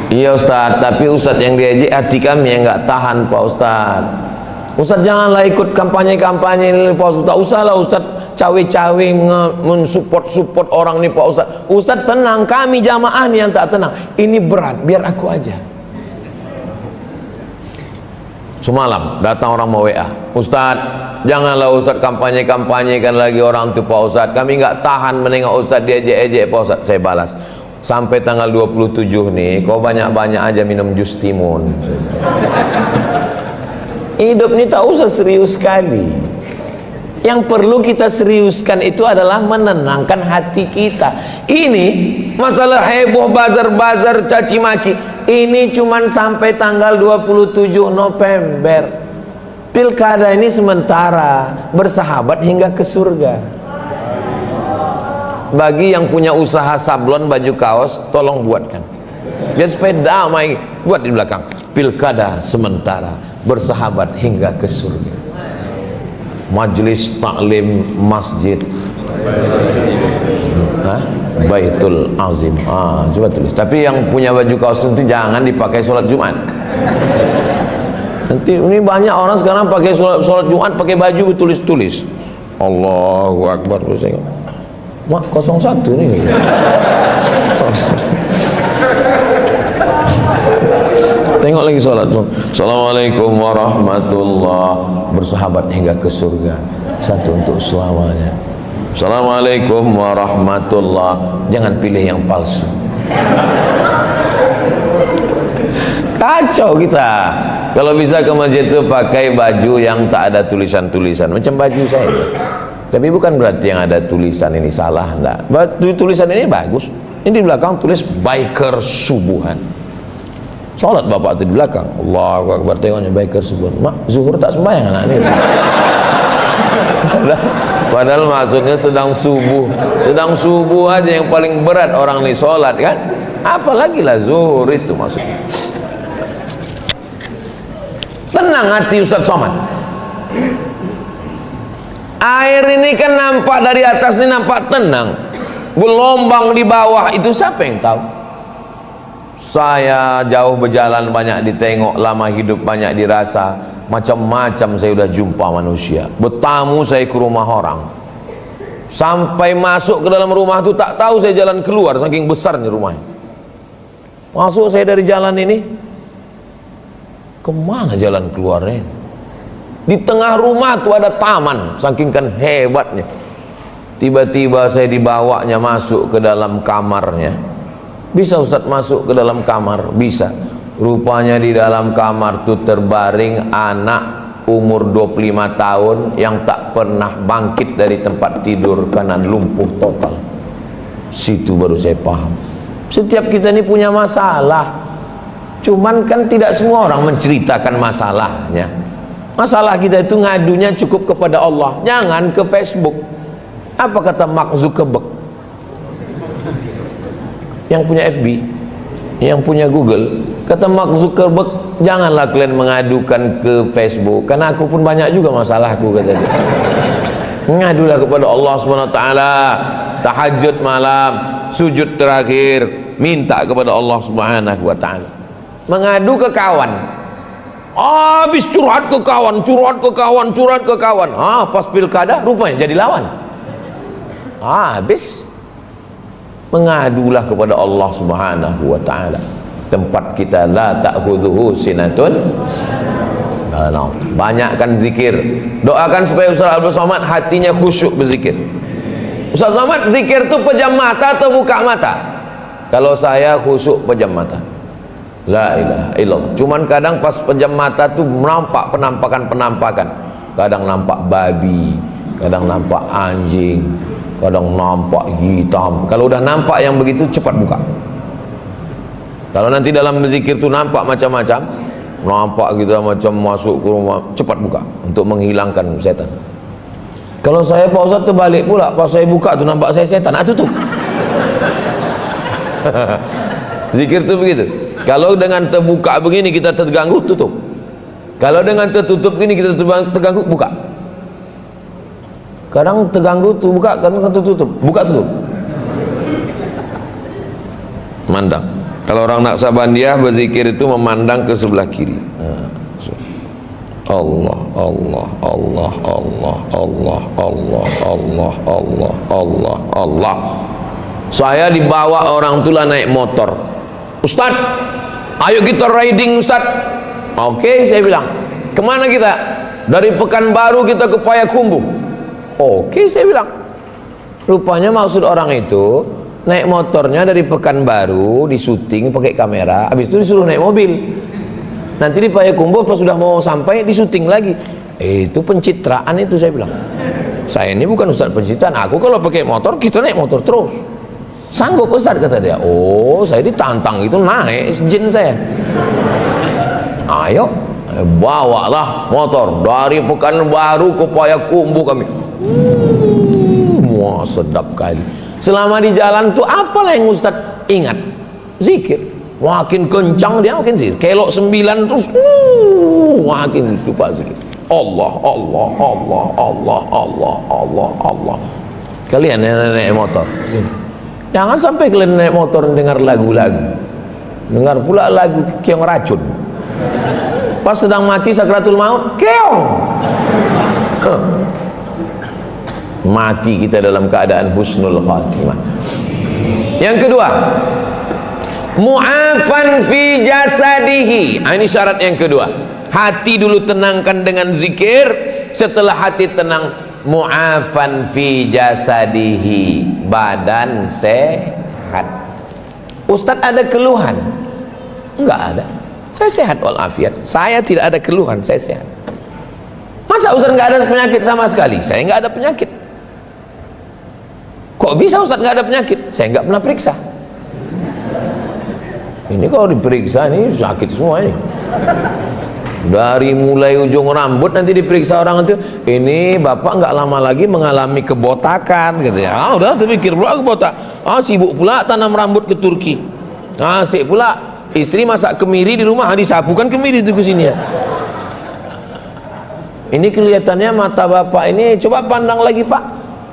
iya Ustaz, tapi Ustaz yang diejek hati kami yang nggak tahan Pak Ustaz. Ustaz janganlah ikut kampanye-kampanye ini Pak Ustaz. Tak usahlah Ustaz cawe-cawe mensupport orang nih Pak Ustaz. Ustaz tenang, kami jamaah nih yang tak tenang. Ini berat, biar aku aja. Semalam datang orang mau WA, Ustaz janganlah Ustaz kampanye-kampanyekan lagi orang itu Pak Ustaz. Kami nggak tahan menengok Ustaz diejek-ejek Pak Ustaz. Saya balas, sampai tanggal 27 nih kau banyak-banyak aja minum jus timun. Hidup ini tak usah serius sekali. Yang perlu kita seriuskan itu adalah menenangkan hati kita. Ini masalah heboh bazar-bazar caci maki, ini cuman sampai tanggal 27 November. Pilkada ini sementara, bersahabat hingga ke surga. Bagi yang punya usaha sablon baju kaos, tolong buatkan biar supaya damai. Buat di belakang, pilkada sementara, bersahabat hingga ke surga. Majelis taklim masjid Baitul Azim. Coba tulis. Tapi yang punya baju kaos nanti jangan dipakai sholat Jumat. Nanti ini banyak orang sekarang pakai sholat Jumat pakai baju tulis-tulis. Allahu Akbar. Mak 01 nih. Tengok lagi sholat. Assalamualaikum warahmatullah, bersahabat hingga ke surga, satu untuk selamanya. Assalamualaikum warahmatullah, jangan pilih yang palsu. Kacau kita. Kalau bisa ke masjid itu pakai baju yang tak ada tulisan-tulisan, macam baju saya. Tapi bukan berarti yang ada tulisan ini salah, enggak. Tulisan ini bagus. Ini di belakang tulis biker subuhan. Sholat bapak itu di belakang. Allahu Akbar, tengoknya biker subuhan. Mak, zuhur tak sembahyang anak ini. Padahal maksudnya sedang subuh. Sedang subuh aja yang paling berat orang nih sholat kan, apalagi lah zuhur itu maksudnya. Tenang hati Ustaz Somad. Air ini kan nampak dari atas ini nampak tenang, gelombang di bawah itu siapa yang tahu? Saya jauh berjalan banyak ditengok, lama hidup banyak dirasa, macam-macam saya sudah jumpa manusia. Bertamu saya ke rumah orang, sampai masuk ke dalam rumah itu tak tahu saya jalan keluar saking besarnya rumahnya. Masuk saya dari jalan ini, kemana jalan keluarnya? Di tengah rumah tuh ada taman, saking kan hebatnya. Tiba-tiba saya dibawanya masuk ke dalam kamarnya. Bisa Ustaz masuk ke dalam kamar? Bisa. Rupanya di dalam kamar tuh terbaring anak umur 25 tahun yang tak pernah bangkit dari tempat tidur karena lumpuh total. Situ baru saya paham. Setiap kita ini punya masalah. Cuman kan tidak semua orang menceritakan masalahnya. Masalah kita itu ngadunya cukup kepada Allah, jangan ke Facebook. Apa kata Mark Zuckerberg yang punya FB, yang punya Google? Kata Mark Zuckerberg, janganlah kalian mengadukan ke Facebook, karena aku pun banyak juga masalahku, kata dia. Ngadulah kepada Allah SWT, tahajud malam, sujud terakhir, minta kepada Allah SWT. Mengadu ke kawan, habis curhat ke kawan, curhat ke kawan, curhat ke kawan. Pas pilkada rupanya jadi lawan. Habis. Mengadulah kepada Allah Subhanahu wa taala. Tempat kita la ta'khudhuhu sinatun. Banyakkan zikir. Doakan supaya Ustaz Abdul Somad hatinya khusyuk berzikir. Ustaz Somad, zikir itu pejam mata atau buka mata? Kalau saya khusyuk pejam mata. La ilaha illallah. Cuman kadang pas pejam mata tuh nampak penampakan. Kadang nampak babi, kadang nampak anjing, kadang nampak hitam. Kalau udah nampak yang begitu cepat buka. Kalau nanti dalam zikir tuh nampak macam-macam, nampak kita macam masuk ke rumah, cepat buka untuk menghilangkan setan. Kalau saya Pak Ustaz terbalik pula, pas saya buka tuh nampak saya setan, tutup. Zikir tuh begitu. Kalau dengan terbuka begini kita terganggu, tutup. Kalau dengan tertutup gini kita terganggu, buka. Kadang terganggu tuh buka, kadang tertutup, buka tutup. Mandang. Kalau orang Naksabandiah berzikir itu memandang ke sebelah kiri. Allah, Allah, Allah, Allah, Allah, Allah, Allah, Allah, Allah, Allah. Saya dibawa orang tua naik motor. Ustaz, ayo kita riding Ustaz. Oke, saya bilang. Kemana kita? Dari Pekanbaru kita ke Payakumbuh. Oke, saya bilang. Rupanya maksud orang itu naik motornya dari Pekanbaru, disuting pakai kamera, habis itu disuruh naik mobil. Nanti di Payakumbuh pas sudah mau sampai disuting lagi. Itu pencitraan itu, saya bilang. Saya ini bukan Ustaz pencitraan. Aku kalau pakai motor, kita naik motor terus. Sanggup Ustaz, kata dia. Oh, saya ditantang itu naik jin saya. Ayo, bawalah motor dari Pekanbaru ke Payakumbuh kami. Wah, sedap kali. Selama di jalan tuh apalah yang Ustaz ingat? Zikir. Makin kencang dia makin zikir. Kelok 9 terus makin suka zikir. Allah, Allah, Allah, Allah, Allah, Allah, Allah. Kalian yang naik motor, jangan sampai kalian naik motor dengar lagu-lagu. Dengar pula lagu keong racun. Pas sedang mati sakratul maut, keong. Mati kita dalam keadaan husnul khatimah. Yang kedua, mu'afan fi jasadihi. Ini syarat yang kedua. Hati dulu tenangkan dengan zikir. Setelah hati tenang, mu'afan fi jasadihi, badan sehat. Ustaz ada keluhan? Enggak ada. Saya sehat walafiat. Saya tidak ada keluhan, saya sehat. Masa Ustaz enggak ada penyakit sama sekali? Saya enggak ada penyakit. Kok bisa Ustaz enggak ada penyakit? Saya enggak pernah periksa. Ini kalau diperiksa ini sakit semua ini. Dari mulai ujung rambut nanti diperiksa orang itu, ini bapak nggak lama lagi mengalami kebotakan gitu ya. Ah, udah terpikir pula kebotak. Ah, sibuk pula tanam rambut ke Turki. Ah, asik pula istri masak kemiri di rumah, disapukan kemiri itu ke sini ya. Ini kelihatannya mata bapak ini, coba pandang lagi pak,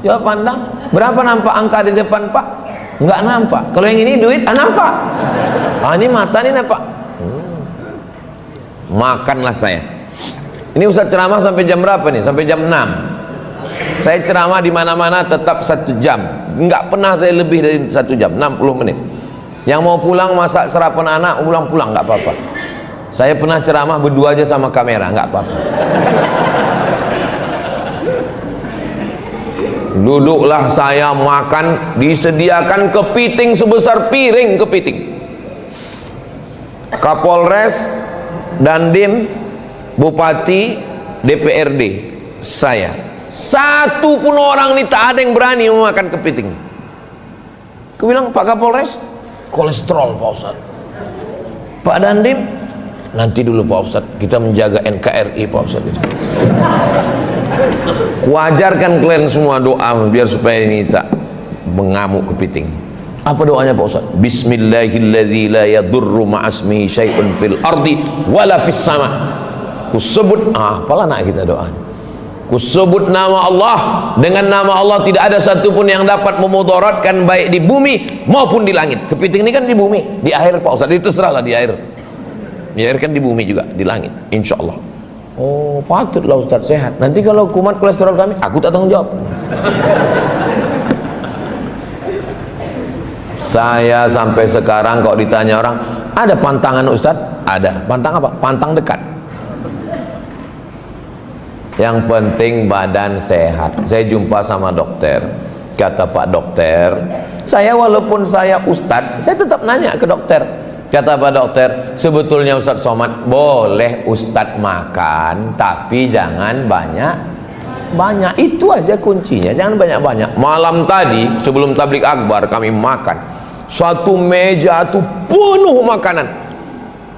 coba pandang. Berapa nampak angka di depan pak? Nggak nampak. Kalau yang ini duit, nampak. Ah, ini mata ini nampak. Makanlah saya. Ini Ustaz ceramah sampai jam berapa nih? Sampai jam 6. Saya ceramah di mana-mana tetap 1 jam. Enggak pernah saya lebih dari 1 jam, 60 menit. Yang mau pulang masak sarapan anak, pulang nggak apa-apa. Saya pernah ceramah berdua aja sama kamera, nggak apa-apa. Duduklah saya makan, disediakan kepiting sebesar piring kepiting. Kapolres, Dandim, Bupati, DPRD, saya. Satu pun orang ini tak ada yang berani memakan kepiting. Aku bilang, Pak Kapolres, kolesterol Pak Ustaz. Pak Dandim, nanti dulu Pak Ustaz, kita menjaga NKRI Pak Ustaz. Kuajarkan kalian semua doa biar supaya ini tak mengamuk kepiting. Apa doanya Pak Ustaz? Bismillahilladzi la yadurru ma'asmihi syai'un fil ardi wala fis sama. Kusebut, apalah nak kita doa. Kusebut nama Allah, dengan nama Allah tidak ada satupun yang dapat memudaratkan baik di bumi maupun di langit. Kepiting ini kan di bumi, di air Pak Ustaz, itu terserahlah di air. Di air kan di bumi juga, di langit, insya Allah. Oh, patutlah Ustaz sehat. Nanti kalau kumat kolesterol kami, aku tak tanggung jawab. Saya sampai sekarang kalau ditanya orang, ada pantangan Ustaz? Ada. Pantang apa? Pantang dekat. Yang penting badan sehat. Saya jumpa sama dokter. Kata Pak dokter, saya walaupun saya Ustaz, saya tetap nanya ke dokter. Kata Pak dokter, sebetulnya Ustaz Somad boleh Ustaz makan, tapi jangan banyak. Itu aja kuncinya, jangan banyak-banyak. Malam tadi sebelum tablik akbar kami makan. Suatu meja itu penuh makanan.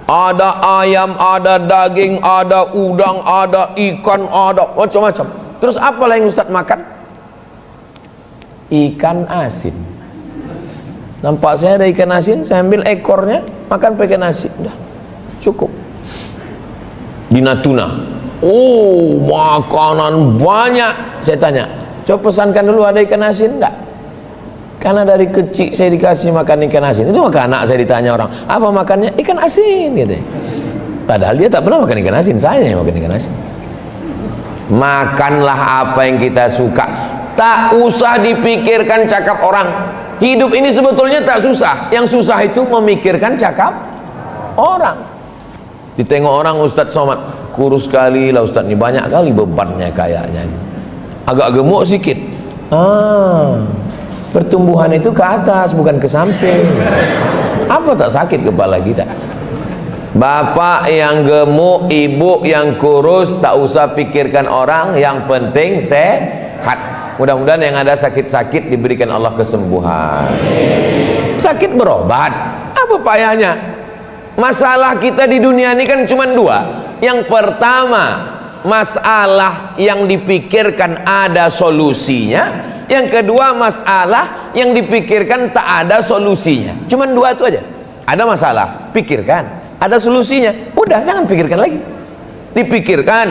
Ada ayam, ada daging, ada udang, ada ikan, ada macam-macam. Terus apa yang Ustaz makan? Ikan asin. Nampak saya ada ikan asin, saya ambil ekornya, makan pakai nasi. Udah, cukup. Di Natuna, oh makanan banyak. Saya tanya, coba pesankan dulu ada ikan asin enggak? Karena dari kecil saya dikasih makan ikan asin. Itu maka anak saya ditanya orang, apa makannya? Ikan asin gitu. Padahal dia tak pernah makan ikan asin, saya yang makan ikan asin. Makanlah apa yang kita suka. Tak usah dipikirkan cakap orang. Hidup ini sebetulnya tak susah. Yang susah itu memikirkan cakap orang. Ditengok orang, Ustadz Somad kurus sekali lah Ustadz, ini banyak kali bebannya kayaknya. Agak gemuk sedikit. Pertumbuhan itu ke atas bukan ke samping. Apa tak sakit kepala kita? Bapak yang gemuk, ibu yang kurus, tak usah pikirkan orang, yang penting sehat. Mudah-mudahan yang ada sakit-sakit diberikan Allah kesembuhan. Sakit berobat, apa payahnya? Masalah kita di dunia ini kan cuma dua. Yang pertama, masalah yang dipikirkan ada solusinya. Yang kedua, masalah yang dipikirkan tak ada solusinya. Cuman dua itu aja. Ada masalah, pikirkan. Ada solusinya, udah jangan pikirkan lagi. Dipikirkan,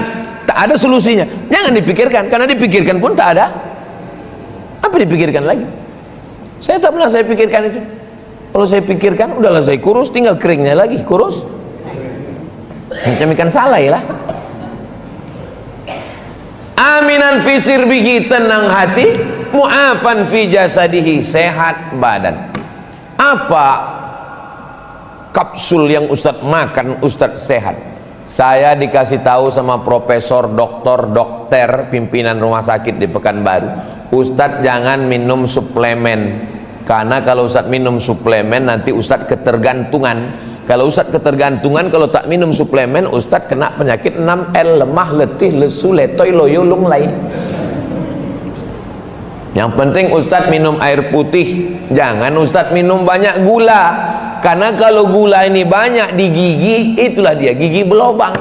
tak ada solusinya, jangan dipikirkan. Karena dipikirkan pun tak ada apa dipikirkan lagi. Saya tak pernah saya pikirkan itu. Kalau saya pikirkan, udahlah saya kurus, tinggal keringnya lagi kurus. Macam ikan salai lah. Aminan fi sirbihi, tenang hati, mu'afan fi jasadihi, sehat badan. Apa kapsul yang Ustadz makan Ustadz sehat? Saya dikasih tahu sama profesor, dokter pimpinan rumah sakit di Pekanbaru, Ustadz jangan minum suplemen, karena kalau Ustadz minum suplemen nanti Ustadz ketergantungan. Kalau Ustadz ketergantungan, kalau tak minum suplemen, Ustadz kena penyakit 6L, lemah, letih, lesu, letoy, loyo, lunglai. Yang penting Ustadz minum air putih, jangan Ustadz minum banyak gula. Karena kalau gula ini banyak di gigi, itulah dia, gigi berlubang.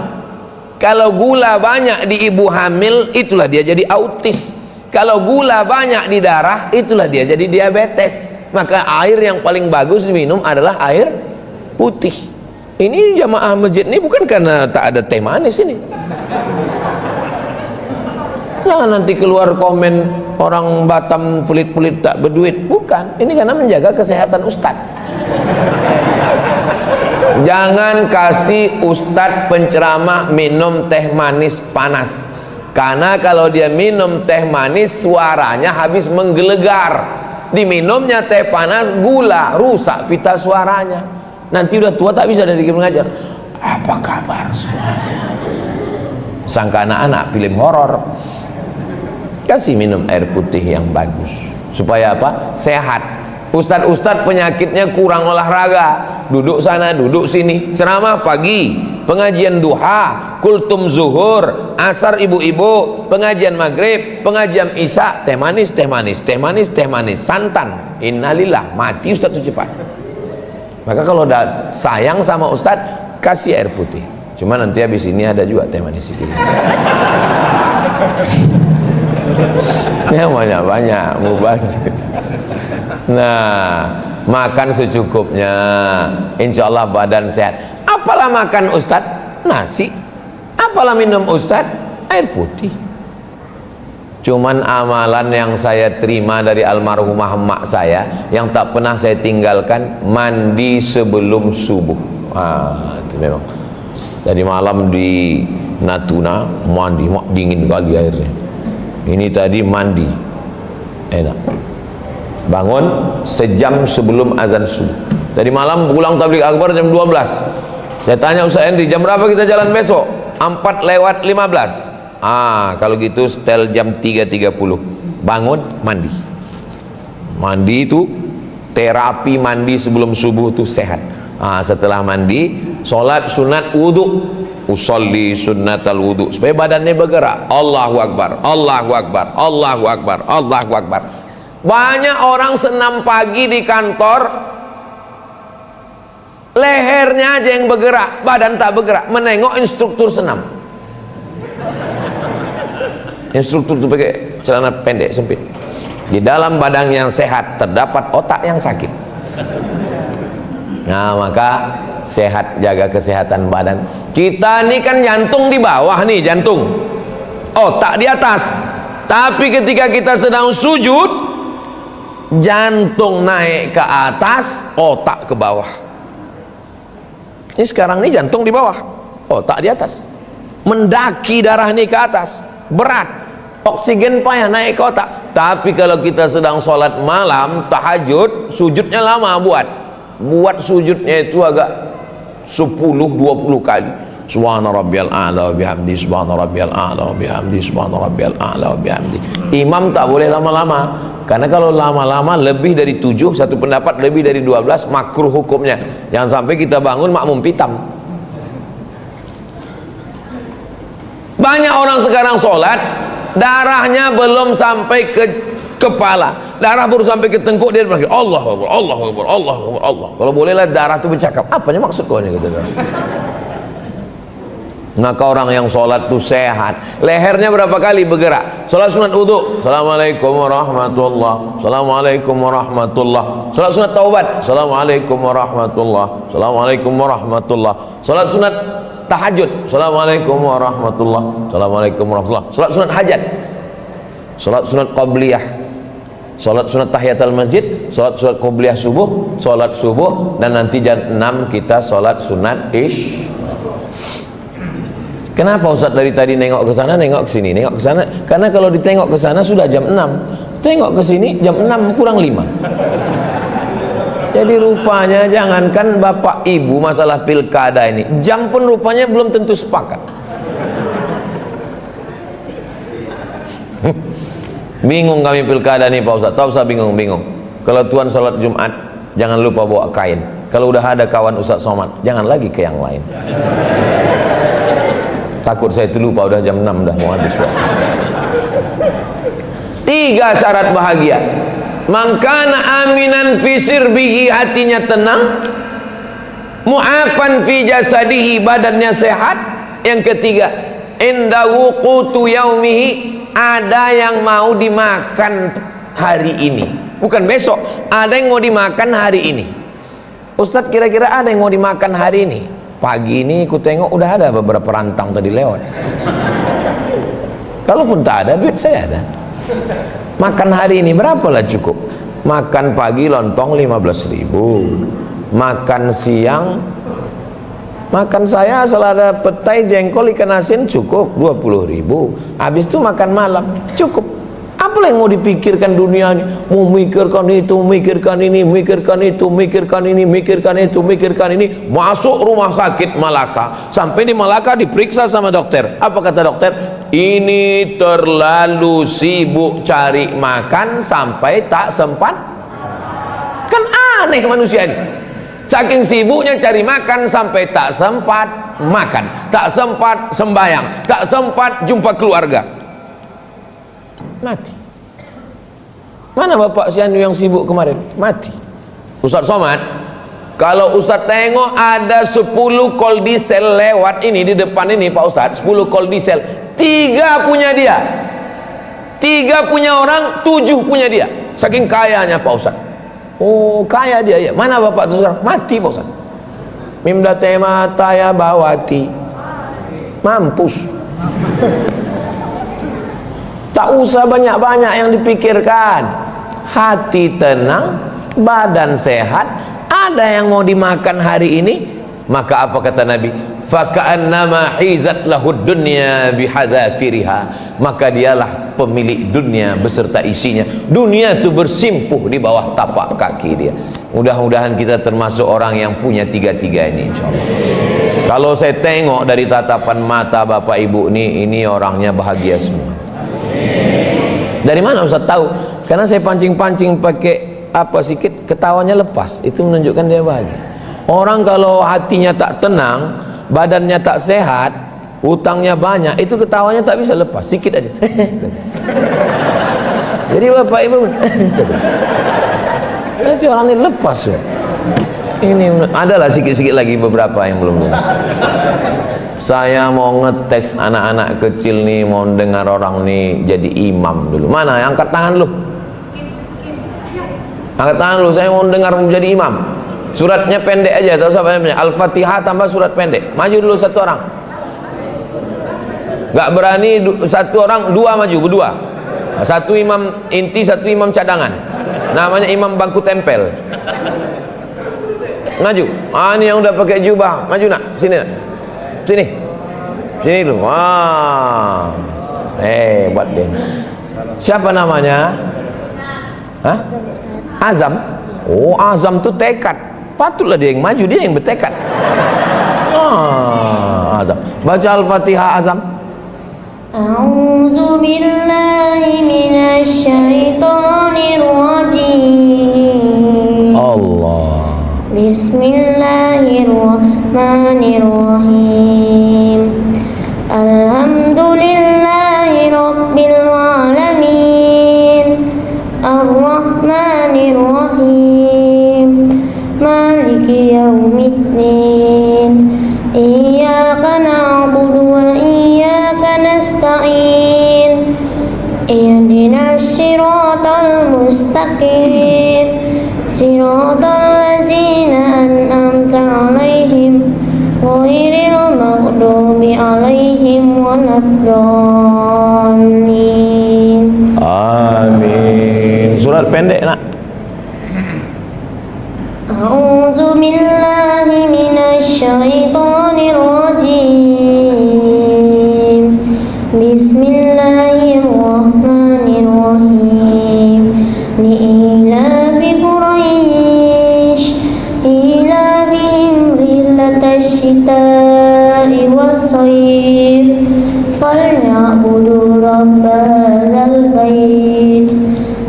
Kalau gula banyak di ibu hamil, itulah dia jadi autis. Kalau gula banyak di darah, itulah dia jadi diabetes. Maka air yang paling bagus diminum adalah air putih. Ini jamaah masjid ini bukan karena tak ada teh manis ini. Jangan nanti keluar komen orang Batam pelit-pelit tak berduit. Bukan, ini karena menjaga kesehatan ustad. Jangan kasih ustad penceramah minum teh manis panas, karena kalau dia minum teh manis suaranya habis menggelegar. Diminumnya teh panas, gula, rusak pita suaranya. Nanti udah tua tak bisa dari mengajar. Apa kabar semuanya? Sangka anak-anak film horor. Kasih minum air putih yang bagus. Supaya apa? Sehat. Ustadz-ustadz penyakitnya kurang olahraga, duduk sana duduk sini, ceramah pagi, pengajian duha, kultum zuhur, asar ibu-ibu, pengajian maghrib, pengajian isya, teh manis, teh manis, teh manis, teh manis, santan. Innalillah, mati ustadz itu cepat. Maka kalau udah sayang sama ustadz, kasih air putih. Cuma nanti habis ini ada juga teh manis sedikit. Ya banyak-banyak mubazir. Nah, makan secukupnya, insya Allah badan sehat. Apalah makan ustadz? Nasi. Apalah minum ustadz? Air putih. Cuman amalan yang saya terima dari almarhumah emak saya, yang tak pernah saya tinggalkan, mandi sebelum subuh. Itu memang. Tadi malam di Natuna mandi, dingin kali airnya. Ini tadi mandi, enak. Bangun sejam sebelum azan subuh. Tadi malam pulang tabligh akbar jam 12. Saya tanya Ustaz Henry, jam berapa kita jalan besok? 4:15. Kalau gitu setel jam 3:30. Bangun, mandi. Mandi itu terapi, mandi sebelum subuh itu sehat. Setelah mandi, sholat sunat wudu. Usolli sunnatal wudu, supaya badannya bergerak. Allahu Akbar, Allahu Akbar, Allahu Akbar, Allahu Akbar. Banyak orang senam pagi di kantor, lehernya aja yang bergerak, badan tak bergerak. Menengok instruktur senam. Instruktur itu pakai celana pendek sempit. Di dalam badan yang sehat terdapat otak yang sakit. Nah, maka sehat, jaga kesehatan badan. Kita ini kan jantung di bawah nih, jantung, otak di atas. Tapi ketika kita sedang sujud, jantung naik ke atas, otak ke bawah. Ini sekarang ini jantung di bawah, otak di atas. Mendaki darah ini ke atas, berat, oksigen payah naik ke otak. Tapi kalau kita sedang sholat malam, tahajud, sujudnya lama buat sujudnya itu agak 10-20 kali. Subhana rabbiyal a'la wa bihamdi, subhana rabbiyal a'la wa bihamdi, subhana rabbiyal a'la wa bihamdi. Imam tak boleh lama-lama, karena kalau lama-lama lebih dari 7, satu pendapat lebih dari 12, makruh hukumnya. Jangan sampai kita bangun makmum pitam. Banyak orang sekarang sholat, darahnya belum sampai ke kepala, darah baru sampai ke tengkuk, dia bilang Allahu Akbar, Allahu Akbar, Allahu Akbar, Allah. Kalau bolehlah darah itu bercakap, apanya maksud kau ini, gitu. Maka orang yang sholat itu sehat, lehernya berapa kali bergerak. Sholat sunat wudu, Assalamualaikum warahmatullah, Assalamualaikum warahmatullah. Sholat sunat taubat, Assalamualaikum warahmatullah, Assalamualaikum warahmatullah. Sholat sunat tahajud, Assalamualaikum warahmatullah, Assalamualaikum warahmatullah. Sholat sunat hajat, sholat sunat qabliyah, sholat sunat tahiyatul masjid, sholat sunat qabliyah subuh, sholat subuh, dan nanti jam 6 kita sholat sunat isya. Kenapa Ustaz dari tadi nengok ke sana, nengok ke sini, nengok ke sana? Karena kalau ditengok ke sana sudah jam 6, tengok ke sini jam 6 kurang 5. Jadi rupanya jangankan bapak ibu masalah pilkada ini, jam pun rupanya belum tentu sepakat. Bingung kami pilkada nih Pak Ustaz. Tahu saya bingung. Kalau tuan sholat Jumat, jangan lupa bawa kain. Kalau udah ada kawan Ustaz Somad, jangan lagi ke yang lain. Takut saya itu lupa, udah jam 6 dah mau habis waktu. 3 syarat bahagia. Mangkana aminan fi sirbihi, hatinya tenang. Mu'afan fi jasadihi, badannya sehat. Yang ketiga, indahu qutu yaumihi, ada yang mau dimakan hari ini, bukan besok, ada yang mau dimakan hari ini. Ustadz, kira-kira ada yang mau dimakan hari ini? Pagi ini ku tengok udah ada beberapa rantang tadi lewat. Kalaupun tak ada, duit saya ada. Makan hari ini berapalah cukup? Makan pagi lontong 15.000, makan siang, makan saya selada petai jengkol ikan asin cukup 20.000. Habis itu makan malam cukup. Apa yang mau dipikirkan dunia ini? Mau mikirkan itu, mikirkan ini, mikirkan itu, mikirkan ini, mikirkan itu, mikirkan ini. Masuk rumah sakit Malaka, sampai di Malaka diperiksa sama dokter. Apa kata dokter? Ini terlalu sibuk cari makan sampai tak sempat. Kan aneh manusia ini. Saking sibuknya cari makan sampai tak sempat makan, tak sempat sembahyang, tak sempat jumpa keluarga. Mati. Mana Bapak Sianu yang sibuk kemarin? Mati. Ustadz Somad, kalau Ustadz tengok ada 10 kol diesel lewat ini di depan ini Pak Ustadz, 10 kol diesel, 3 punya dia, 3 punya orang, 7 punya dia. Saking kayanya Pak Ustadz. Oh, kaya dia ya. Mana Bapak itu sekarang? Mati Pak Ustaz. Mimda tema taya bawati. Mampus. Tak usah banyak-banyak yang dipikirkan. Hati tenang, badan sehat. Ada yang mau dimakan hari ini, maka apa kata Nabi? Faka'annama hizat lahud dunya bihadzafiriha, maka dialah pemilik dunia beserta isinya. Dunia itu bersimpuh di bawah tapak kaki dia. Mudah-mudahan kita termasuk orang yang punya tiga-tiga ini, insyaallah. Kalau saya tengok dari tatapan mata Bapak Ibu ini orangnya bahagia semua. Dari mana Ustaz tahu? Karena saya pancing-pancing pakai apa sedikit, ketawanya lepas, itu menunjukkan dia bahagia. Orang kalau hatinya tak tenang, badannya tak sehat, utangnya banyak, itu ketawanya tak bisa lepas, sikit aja. Jadi Bapak Ibu tapi orang ini lepas ya. Ini adalah sikit-sikit lagi beberapa yang belum lulus. Saya mau ngetes anak-anak kecil nih, mau dengar orang nih jadi imam dulu. Mana? Angkat tangan lu. Angkat tangan lu, saya mau dengar menjadi imam. Suratnya pendek aja, tahu siapa namanya? Al-Fatihah tambah surat pendek. Maju dulu satu orang. Gak berani satu orang, dua maju, berdua. Satu imam inti, satu imam cadangan. Namanya imam bangku tempel. Maju. Ah, ini yang udah pakai jubah. Maju nak, sini nak. Sini. Sini dulu. Wah. Hebat deh. Siapa namanya? Hah? Azam. Oh, azam tuh tekad. Patutlah dia yang maju, dia yang bertekad. Azam. Baca Al-Fatihah Azam. A'udzu billahi minasy syaithanir rajim. Allah. Bismillahirrahmanirrahim. Alhamdulillahi rabbil alamin. Ar-Rahmanir-Rahim. Maliki yaumiddin. Iyyaka na'budu wa iyyaka nasta'in. Ihdinas siratal mustaqim. Siratal ladzina an'amta 'alaihim ghairil maghdubi 'alaihim waladdallin. Amin. Surat pendek nak. A'udzu billahi minasy syaithanir rajim. Bismillahirrahmanirrahim. Li'ilafi Quraisy ilafihim rihlatash shita'i was-shayf falyabudu rabb hadzal bait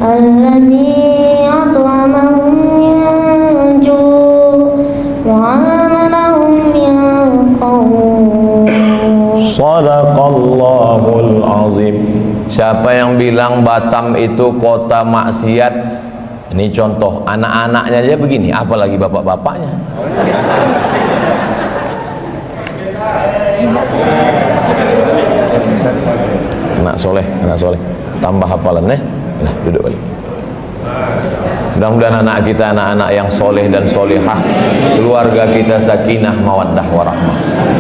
allazi at'amahum min ju' wa amanahum min khawf. Shadaqallahul azim. Siapa yang bilang Batam itu kota maksiat, ini contoh anak-anaknya aja begini, apalagi bapak-bapaknya. anak soleh, tambah hafalan nah duduk balik. Mudah-mudahan anak kita anak-anak yang soleh dan solehah, keluarga kita sakinah mawaddah warahmah.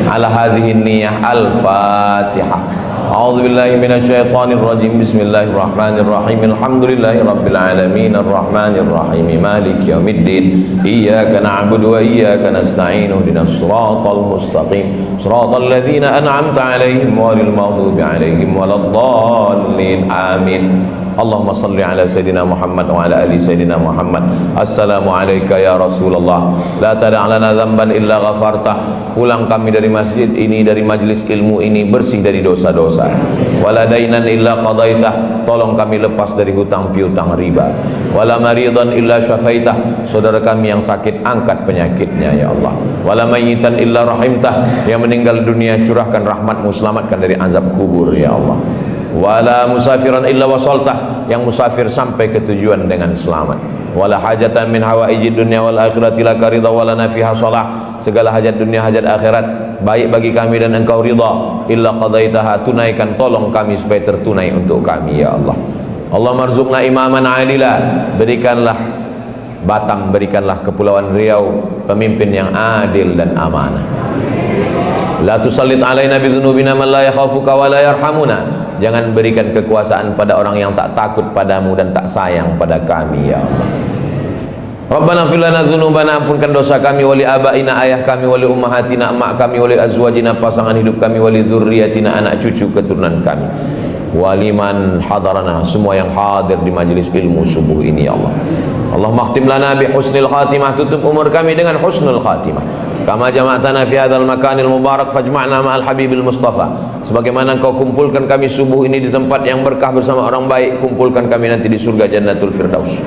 Ala hazihi niyah. Al-Fatihah. A'udzu billahi minasyaitonir rajim. Bismillahirrahmanirrahim. Alhamdulillahi rabbil alamin arrahmanir rahim maliki yaumiddin. Iyyaka na'budu wa iyyaka nasta'in. Ihdinas siratal mustaqim. Siratal ladzina an'amta 'alaihim ghairil maghdubi 'alaihim waladdallin. Amin. Allahumma salli ala Sayyidina Muhammad wa ala ali Sayyidina Muhammad. Assalamu alayka ya Rasulullah. La tada' lana dhanban illa ghafartah. Pulang kami dari masjid ini, dari majlis ilmu ini, bersih dari dosa-dosa. Wala dainan illa qadaitah. Tolong kami lepas dari hutang piutang riba. Wala maridan illa syafaitah. Saudara kami yang sakit, angkat penyakitnya ya Allah. Wala mayyitan illa rahimtah. Yang meninggal dunia, curahkan rahmatmu, selamatkan dari azab kubur ya Allah. Wala musafiran illa wasaltah. Yang musafir sampai ke tujuan dengan selamat. Wala hajatan min hawaijid dunya wal akhirati laka ridha wala nafiha salah. Segala hajat dunia, hajat akhirat baik bagi kami dan engkau ridha, illa qadaitaha. Tunaikan, tolong kami supaya tertunai untuk kami ya Allah. Allah marzuqna imaman adila. Berikanlah Batam, berikanlah Kepulauan Riau pemimpin yang adil dan amanah. La tusallit alaina bidzunubina man la yakhafuka wa la yarhamuna. Jangan berikan kekuasaan pada orang yang tak takut padamu dan tak sayang pada kami ya Allah. Rabbana fir lana dzunubana, ampunkan dosa kami, wali abaina, ayah kami, wali ummahatina, emak kami, wali azwajina, pasangan hidup kami, wali dzurriyyatina, anak cucu keturunan kami, waliman hadarana, semua yang hadir di majlis ilmu subuh ini ya Allah. Allahumma khtim lana bi husnil khatimah, tutup umur kami dengan husnul khatimah. Kama jama'tana fi hadzal makanil mubarak fajma'na ma'al habibil mustafa. Sebagaimana engkau kumpulkan kami subuh ini di tempat yang berkah bersama orang baik, kumpulkan kami nanti di surga Jannatul Firdaus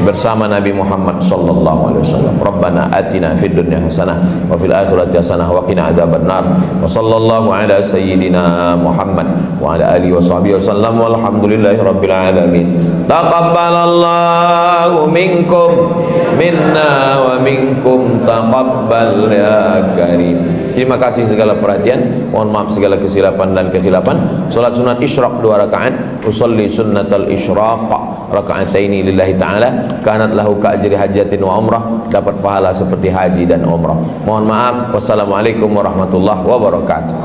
bersama Nabi Muhammad sallallahu alaihi wasallam. Rabbana atina fid dunya hasanah wa fil akhirati hasanah wa qina adzabannar. Wa sallallahu ala sayyidina Muhammad wa ala alihi wa sahbihi wasallam walhamdulillahi rabbil alamin. Taqabbalallahu minkum minna wa minkum taqabbal ya karim. Terima kasih segala perhatian. Mohon maaf segala kesilapan dan kekhilapan. Salat sunat isyraq 2 rakaat. Usolli sunnatal isyraq raka'ataini lillahi ta'ala. Kanat lahu ka'ajri hajatin wa umrah. Dapat pahala seperti haji dan umrah. Mohon maaf. Wassalamualaikum warahmatullahi wabarakatuh.